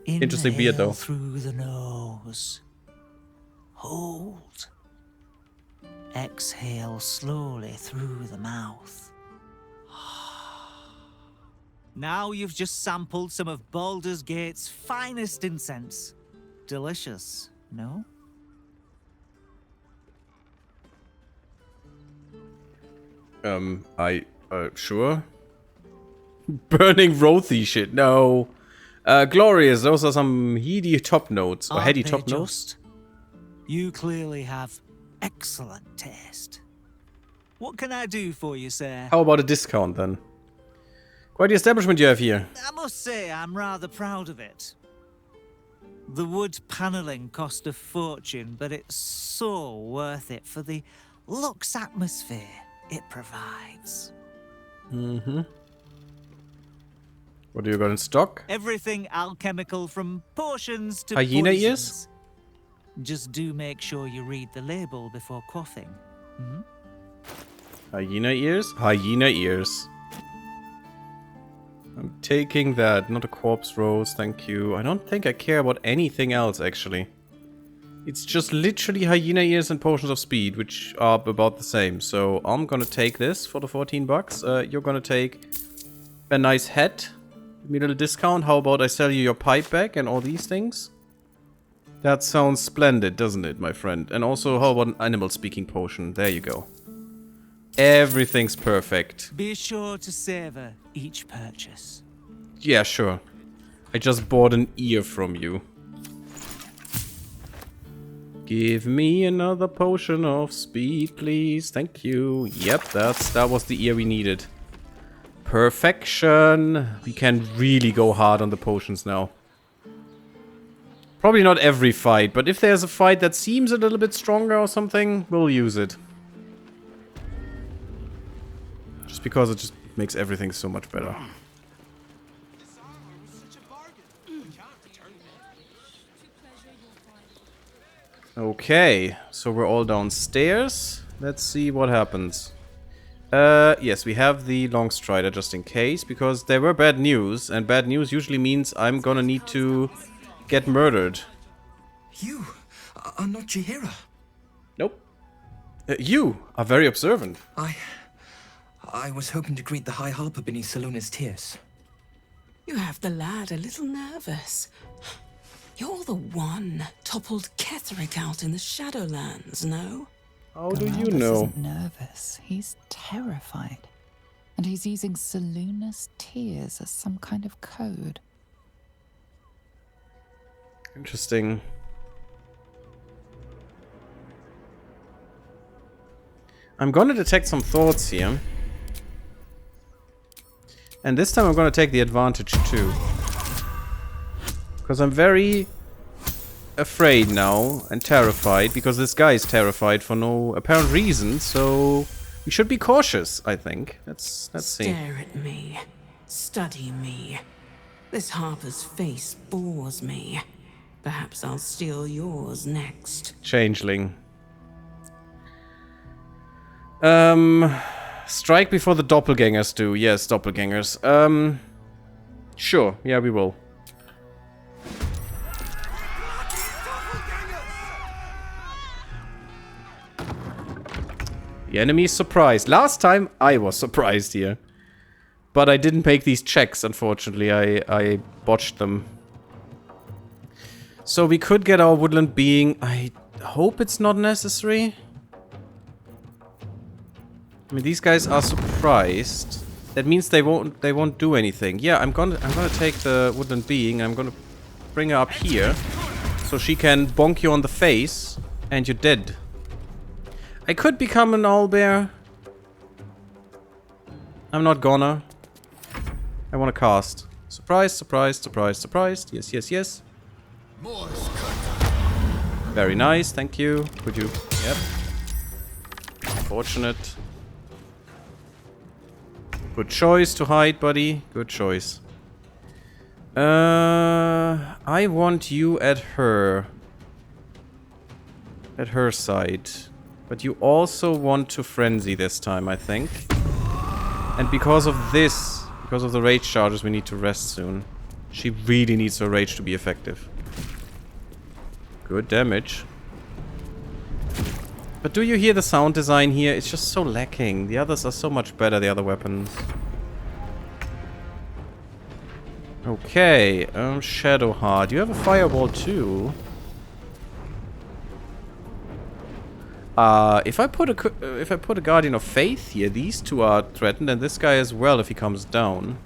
Inhale Interesting beard, though. Through the nose. Hold. Exhale slowly through the mouth. Now you've just sampled some of Baldur's Gate's finest incense. Delicious, no? Sure. Burning Rothy shit, no. Glorious, those are some heady top notes, or heady top notes. You clearly have excellent taste. What can I do for you, sir? How about a discount, then? Quite the establishment you have here. I must say, I'm rather proud of it. The wood paneling cost a fortune, but it's so worth it for the luxe atmosphere it provides. Mm-hmm. What do you got in stock? Everything alchemical from potions to Hyena poisons. ears? Just do make sure you read the label before quaffing. Hmm? Hyena ears? Hyena ears. I'm taking that, not a corpse rose, thank you. I don't think I care about anything else, actually. It's just literally hyena ears and potions of speed, which are about the same. So I'm gonna take this for the 14 bucks. You're gonna take a nice hat. Give me a little discount. How about I sell you your pipe back and all these things? That sounds splendid, doesn't it, my friend? And also, how about an animal speaking potion? There you go. Everything's perfect. Be sure to savor each purchase. Yeah, sure. I just bought an ear from you. Give me another potion of speed, please. Thank you. Yep, that was the ear we needed. Perfection. We can really go hard on the potions now. Probably not every fight, but if there's a fight that seems a little bit stronger or something, we'll use it. Just because it just makes everything so much better. Okay, so we're all downstairs. Let's see what happens. Yes, we have the long strider just in case, because there were bad news, and bad news usually means I'm gonna need to get murdered. You are not Jahira. Nope. You are very observant. I was hoping to greet the High Harper beneath Salona's tears. You have the lad a little nervous. You're the one toppled Ketherick out in the Shadowlands, no? How do you Baldurs know? isn't nervous. He's terrified. And he's using Salona's tears as some kind of code. Interesting. I'm gonna detect some thoughts here. And this time I'm gonna take the advantage too. Because I'm very afraid now and terrified, because this guy is terrified for no apparent reason, so we should be cautious, I think. Let's see. Stare at me. Study me. This Harper's face bores me. Perhaps I'll steal yours next. Changeling. Strike before the doppelgangers do. Yes, doppelgangers. Sure. Yeah, we will. The enemy is surprised. Last time I was surprised here. But I didn't make these checks, unfortunately. I botched them. So we could get our woodland being. I hope it's not necessary. I mean, these guys are surprised. That means they won't do anything. Yeah, I'm gonna take the woodland being. I'm gonna bring her up here, so she can bonk you on the face, and you're dead. I could become an owlbear. I'm not gonna. I want to cast. Surprise! Surprise! Surprise! Surprise! Yes! Yes! Yes! Very nice. Thank you. Could you? Yep. Fortunate. Good choice to hide, buddy. Good choice. I want you at her. At her side. But you also want to frenzy this time, I think. And because of this, because of the rage charges, we need to rest soon. She really needs her rage to be effective. Good damage. But do you hear the sound design here? It's just so lacking. The others are so much better, the other weapons. Okay, Shadowheart. You have a fireball too. If I put a Guardian of Faith here, these two are threatened, and this guy as well if he comes down.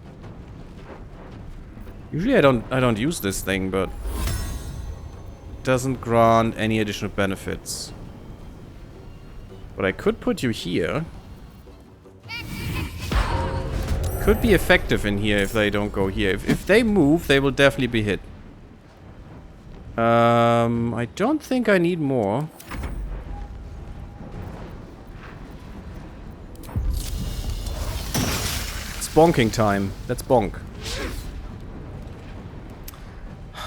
Usually I don't use this thing, but it doesn't grant any additional benefits. But I could put you here. Could be effective in here if they don't go here. If they move, they will definitely be hit. I don't think I need more. It's bonking time. Let's bonk.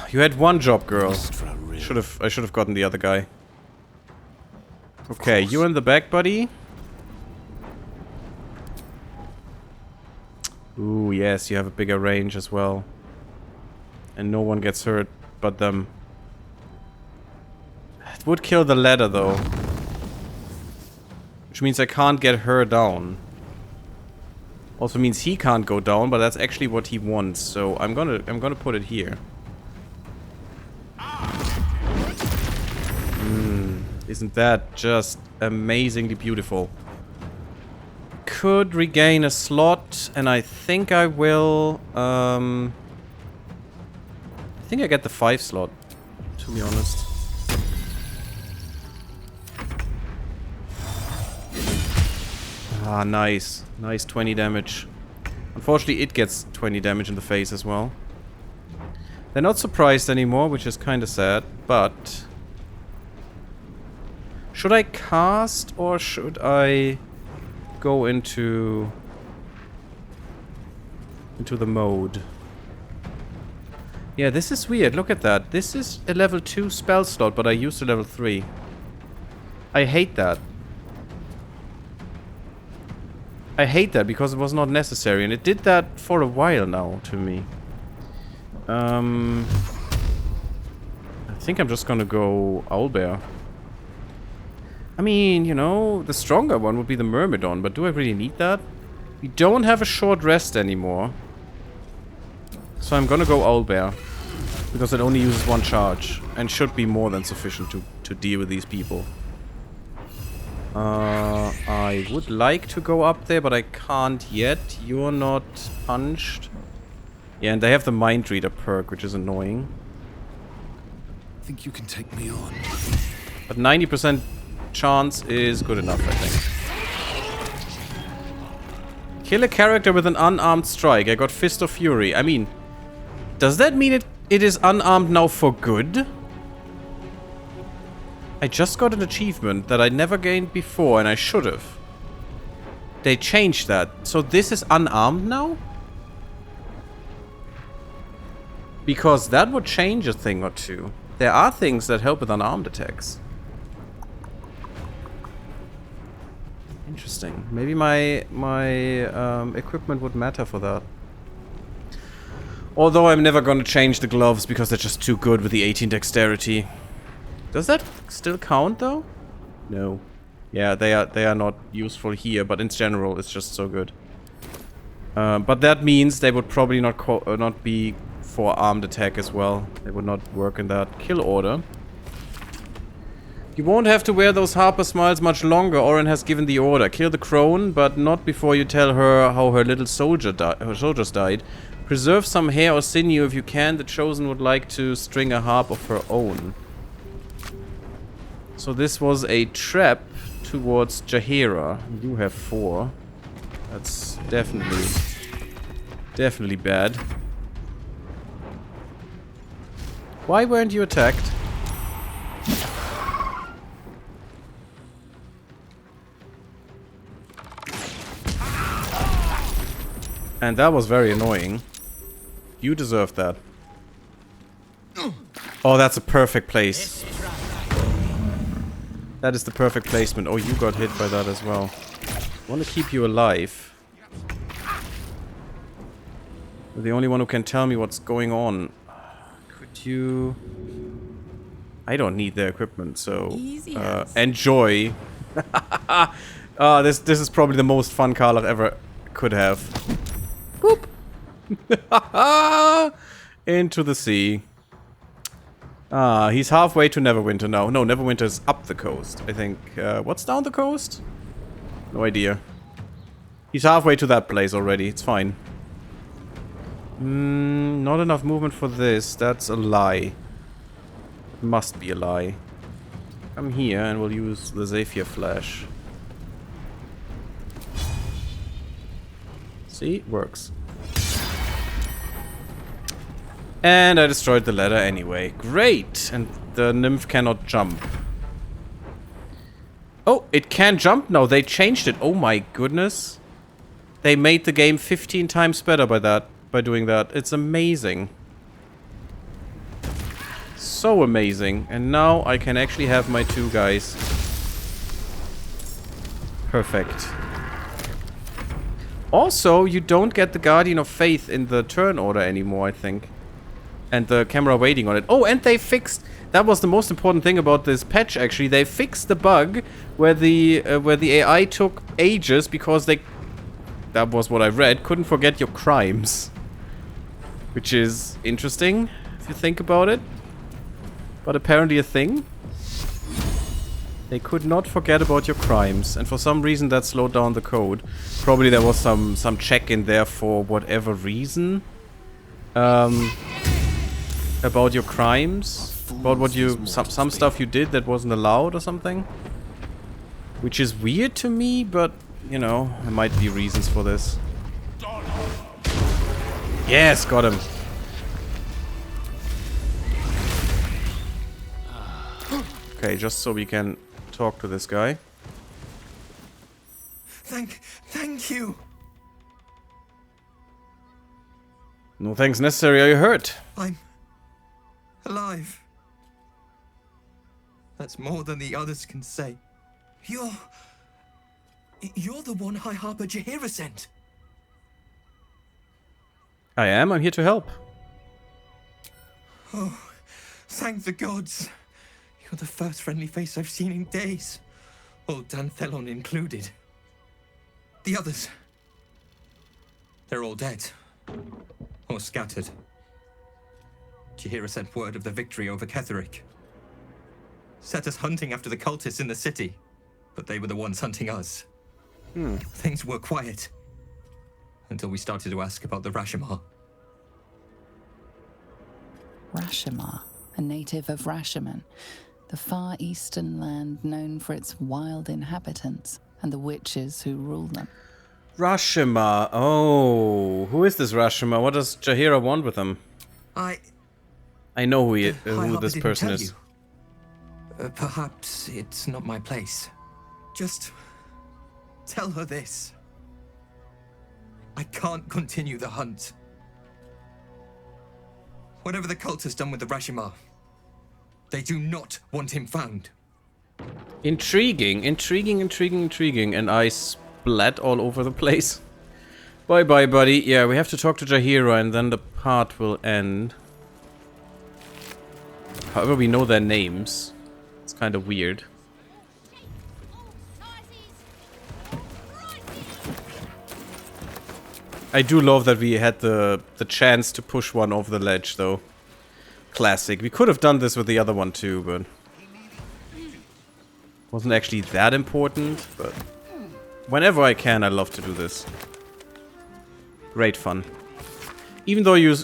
You had one job, girl. I should have gotten the other guy. Okay, you in the back, buddy. Ooh, yes, you have a bigger range as well. And no one gets hurt but them. It would kill the ladder though. Which means I can't get her down. Also means he can't go down, but that's actually what he wants. So I'm gonna put it here. Isn't that just amazingly beautiful? Could regain a slot, and I think I will. I think I get the 5 slot, to be honest. Ah, nice. Nice 20 damage. Unfortunately, it gets 20 damage in the face as well. They're not surprised anymore, which is kind of sad, but... Should I cast, or should I go into the mode? Yeah, this is weird. Look at that. This is a level 2 spell slot, but I used a level 3. I hate that. I hate that because it was not necessary, and it did that for a while now to me. I think I'm just gonna go Owlbear. I mean, you know, the stronger one would be the Myrmidon, but do I really need that? We don't have a short rest anymore. So I'm gonna go Owlbear. Because it only uses 1 charge. And should be more than sufficient to deal with these people. I would like to go up there, but I can't yet. You're not punched. Yeah, and they have the Mind Reader perk, which is annoying. I think you can take me on. But 90% chance is good enough, I think. Kill a character with an unarmed strike. I got Fist of Fury. I mean, does that mean it is unarmed now for good? I just got an achievement that I never gained before, and I should have. They changed that. So this is unarmed now? Because that would change a thing or two. There are things that help with unarmed attacks. Interesting. Maybe my equipment would matter for that. Although I'm never gonna change the gloves because they're just too good with the 18 dexterity. Does that still count though? No. Yeah, they are not useful here, but in general it's just so good. But that means they would probably not be for armed attack as well. They would not work in that kill order. You won't have to wear those Harper smiles much longer. Oren has given the order. Kill the crone, but not before you tell her how her little soldiers died. Preserve some hair or sinew if you can. The Chosen would like to string a harp of her own. So this was a trap towards Jaheira. You have 4. That's definitely bad. Why weren't you attacked? And that was very annoying. You deserve that. Oh, that's a perfect place. That is the perfect placement. Oh, you got hit by that as well. I want to keep you alive. You're the only one who can tell me what's going on. Could you... I don't need their equipment, so... enjoy. This is probably the most fun Karlach ever could have. Boop! Into the sea. He's halfway to Neverwinter now. No, Neverwinter's up the coast, I think. What's down the coast? No idea. He's halfway to that place already. It's fine. Not enough movement for this. That's a lie. Must be a lie. Come here and we'll use the Zephyr Flash. See? Works. And I destroyed the ladder anyway. Great! And the nymph cannot jump. Oh, it can jump now. They changed it. Oh my goodness. They made the game 15 times better by doing that. It's amazing. So amazing. And now I can actually have my 2 guys. Perfect. Also, you don't get the Guardian of Faith in the turn order anymore, I think. And the camera waiting on it. Oh, and they fixed... That was the most important thing about this patch, actually. They fixed the bug where the AI took ages because they... That was what I read. Couldn't forget your crimes. Which is interesting, if you think about it. But apparently a thing. They could not forget about your crimes. And for some reason that slowed down the code. Probably there was some check in there for whatever reason. About your crimes. About what you... Some stuff you did that wasn't allowed or something. Which is weird to me, but... You know, there might be reasons for this. Yes, got him. Okay, just so we can talk to this guy. Thank you. No thanks necessary. Are you hurt? I'm alive. That's more than the others can say. You're the one High Harper Jaheira sent. I am. I'm here to help. Oh, thank the gods. You're the first friendly face I've seen in days. Old Danthelon included. The others. They're all dead. Or scattered. Jaheira sent word of the victory over Ketheric. Set us hunting after the cultists in the city. But they were the ones hunting us. Things were quiet. Until we started to ask about the Rashomar. Rashomar, a native of Rashoman, the far eastern land known for its wild inhabitants and the witches who rule them. Rashomar. Oh, who is this Rashomar? What does Jaheira want with him? I know who this person is. Perhaps it's not my place. Just tell her this. I can't continue the hunt. Whatever the cult has done with the Rashomar, they do not want him found. Intriguing, and I splat all over the place. Bye, buddy. Yeah, we have to talk to Jaheira, and then the part will end. However, we know their names. It's kind of weird. I do love that we had the chance to push one over the ledge, though. Classic. We could have done this with the other one too, but... Wasn't actually that important, but... Whenever I can, I love to do this. Great fun. Even though you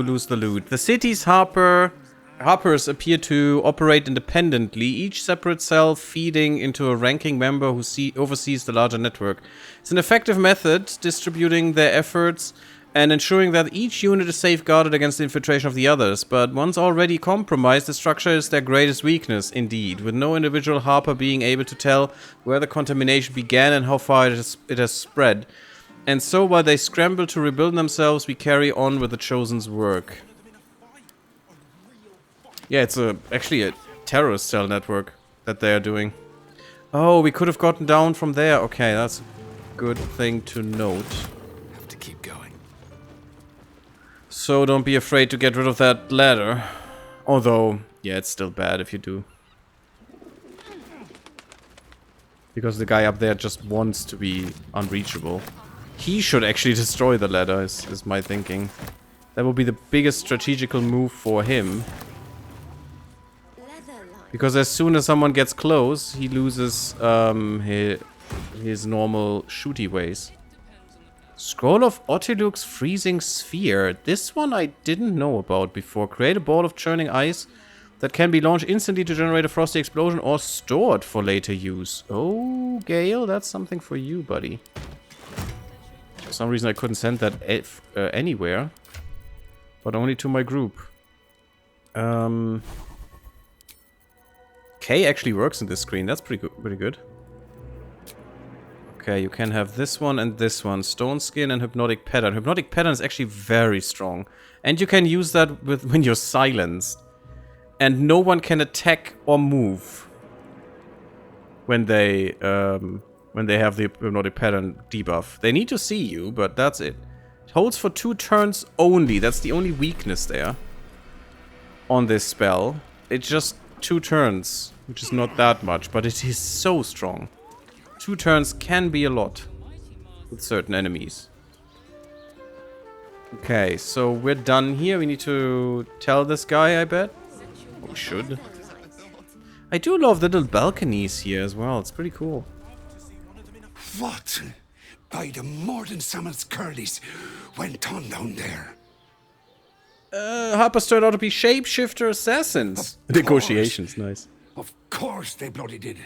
lose the loot. The city's Harpers appear to operate independently, each separate cell feeding into a ranking member who oversees the larger network. It's an effective method, distributing their efforts and ensuring that each unit is safeguarded against the infiltration of the others. But once already compromised, the structure is their greatest weakness, indeed, with no individual Harper being able to tell where the contamination began and how far it has spread. And so, while they scramble to rebuild themselves, we carry on with the Chosen's work. Yeah, it's actually a terrorist cell network that they are doing. Oh, we could have gotten down from there. Okay, that's a good thing to note. Have to keep going. So don't be afraid to get rid of that ladder. Although, yeah, it's still bad if you do. Because the guy up there just wants to be unreachable. He should actually destroy the ladder, is my thinking. That would be the biggest strategical move for him. Because as soon as someone gets close, he loses his normal shooty ways. Scroll of Otiluk's Freezing Sphere. This one I didn't know about before. Create a ball of churning ice that can be launched instantly to generate a frosty explosion or stored for later use. Oh, Gale, that's something for you, buddy. For some reason I couldn't send that anywhere. But only to my group. K actually works in this screen. That's pretty good. Okay, you can have this one and this one. Stone Skin and Hypnotic Pattern. Hypnotic Pattern is actually very strong. And you can use that when you're silenced. And no one can attack or move when they have the Hypnotic Pattern debuff. They need to see you, but that's it. It holds for 2 turns only. That's the only weakness there. on this spell. It's just 2 turns, which is not that much, but it is so strong. 2 turns can be a lot with certain enemies. Okay, so we're done here. We need to tell this guy, I bet. Or we should. I do love the little balconies here as well. It's pretty cool. What? By the Morden Summon's curlies went on down there. Harpers turned out to be shapeshifter assassins. Negotiations, nice. Of course they bloody did.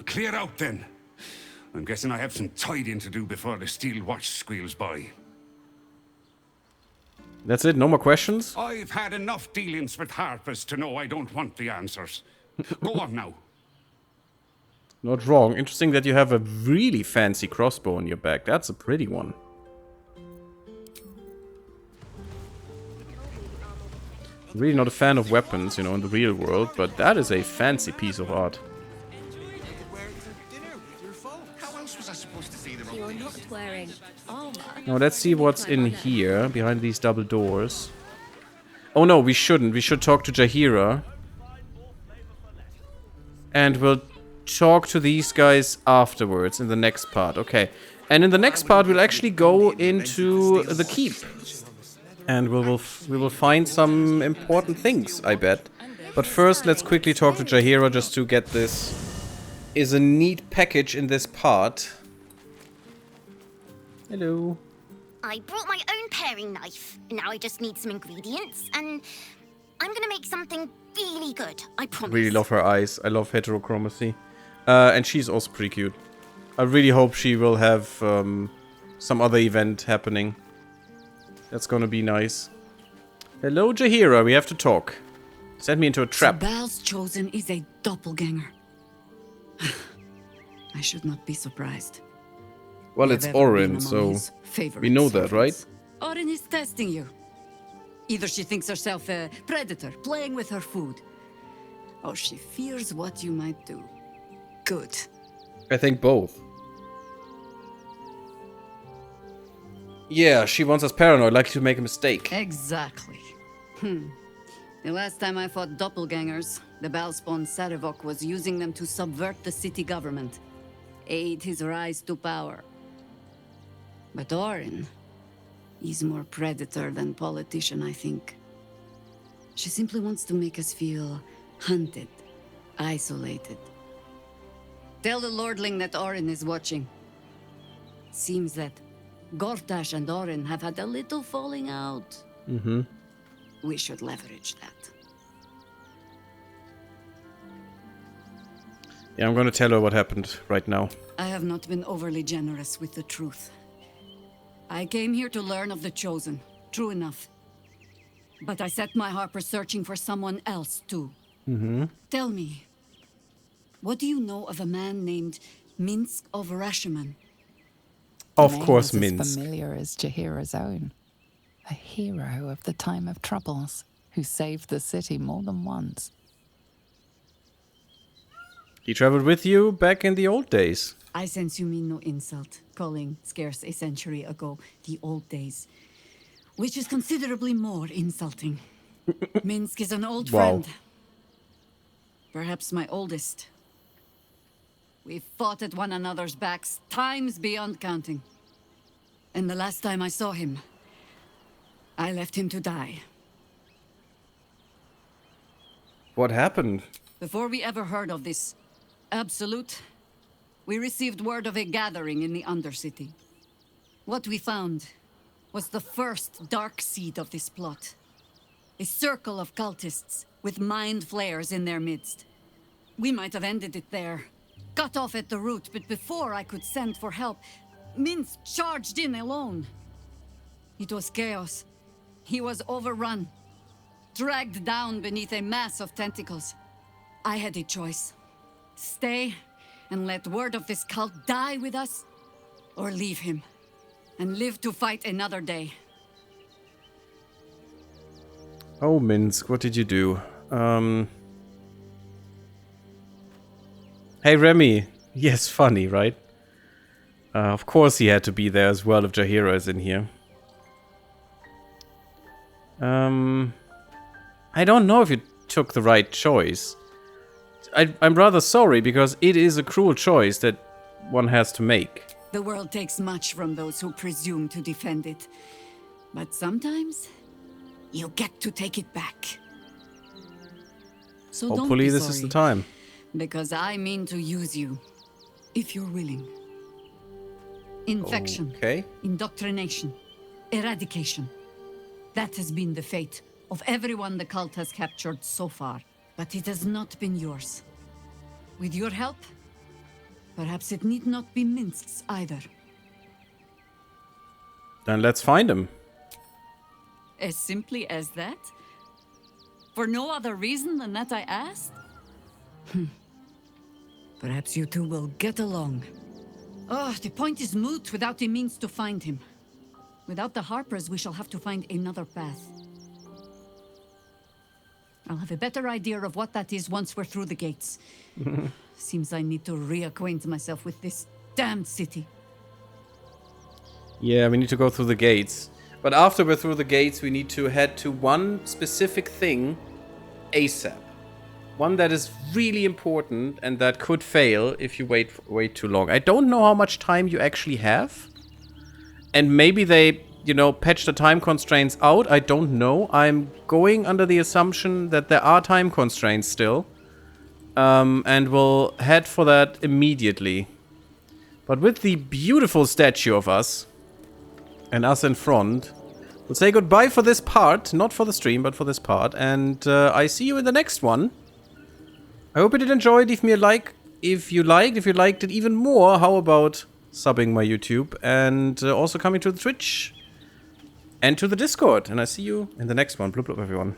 Clear out then. I'm guessing I have some tidying to do before the steel watch squeals by. That's it? No more questions? I've had enough dealings with Harpers to know I don't want the answers. Go on now. Not wrong. Interesting that you have a really fancy crossbow on your back. That's a pretty one. Really not a fan of weapons, you know, in the real world, but that is a fancy piece of art. You're not wearing armor. Now let's see what's in here, behind these double doors. Oh no, we shouldn't. We should talk to Jaheira. And we'll talk to these guys afterwards in the next part. Okay. And in the next part we'll actually go into the keep. And we will find some important things, I bet. But first, let's quickly talk to Jaheira just to get this. Is a neat package in this part. Hello. I brought my own paring knife. Now I just need some ingredients, and I'm gonna make something really good. I promise. Really love her eyes. I love heterochromacy. And she's also pretty cute. I really hope she will have some other event happening. That's gonna be nice. Hello, Jaheira. We have to talk. Send me into a trap. The Baal's chosen is a doppelganger. I should not be surprised. Well, it's Orin, so we know that, right? Orin is testing you. Either she thinks herself a predator, playing with her food, or she fears what you might do. Good. I think both. Yeah, she wants us paranoid, likely to make a mistake. Exactly. The last time I fought doppelgangers, the Baalspawn Sarevok was using them to subvert the city government, aid his rise to power. But Orin, he's more predator than politician, I think. She simply wants to make us feel hunted, isolated. Tell the Lordling that Orin is watching. Seems that Gortash and Orin have had a little falling out. Mm-hmm. We should leverage that. Yeah, I'm gonna tell her what happened right now. I have not been overly generous with the truth. I came here to learn of the Chosen. True enough. But I set my Harper searching for someone else, too. Mm-hmm. Tell me, what do you know of a man named Minsk of Rashiman? Of course, Minsk. Minsk. As familiar as Jaheira's own. A hero of the time of troubles, who saved the city more than once. He traveled with you back in the old days. I sense you mean no insult, calling scarce a century ago the old days, which is considerably more insulting. Minsk is an old friend. Perhaps my oldest. We fought at one another's backs times beyond counting. And the last time I saw him, I left him to die. What happened? Before we ever heard of this Absolute, we received word of a gathering in the Undercity. What we found was the first dark seed of this plot. A circle of cultists with mind flayers in their midst. We might have ended it there, cut off at the root, but before I could send for help, Minsk charged in alone. It was chaos. He was overrun, dragged down beneath a mass of tentacles. I had a choice. Stay and let word of this cult die with us, or leave him and live to fight another day. Oh, Minsk, what did you do? Hey, Remy. Yes, funny, right? Of course he had to be there as well if Jaheira is in here. I don't know if you took the right choice. I'm rather sorry, because it is a cruel choice that one has to make. The world takes much from those who presume to defend it. But sometimes, you get to take it back. So Hopefully don't be this is sorry, the time. because I mean to use you, if you're willing. Infection, Okay. indoctrination, eradication. That has been the fate of everyone the cult has captured so far. But it has not been yours. With your help, perhaps it need not be Minsk's either. Then let's find him. As simply as that? For no other reason than that I asked? Perhaps you two will get along. Oh, the point is moot without the means to find him. Without the Harpers, we shall have to find another path. I'll have a better idea of what that is once we're through the gates. Seems I need to reacquaint myself with this damned city. Yeah, we need to go through the gates. But after we're through the gates, we need to head to one specific thing ASAP. One that is really important and that could fail if you wait too long. I don't know how much time you actually have. And maybe they, you know, patch the time constraints out. I don't know. I'm going under the assumption that there are time constraints still. And we'll head for that immediately. But with the beautiful statue of us, and us in front, we'll say goodbye for this part. Not for the stream, but for this part. And I see you in the next one. I hope you did enjoy. Leave me a like if you liked. If you liked it even more, how about subbing my YouTube and also coming to the Twitch and to the Discord. And I see you in the next one. Blub blub, everyone.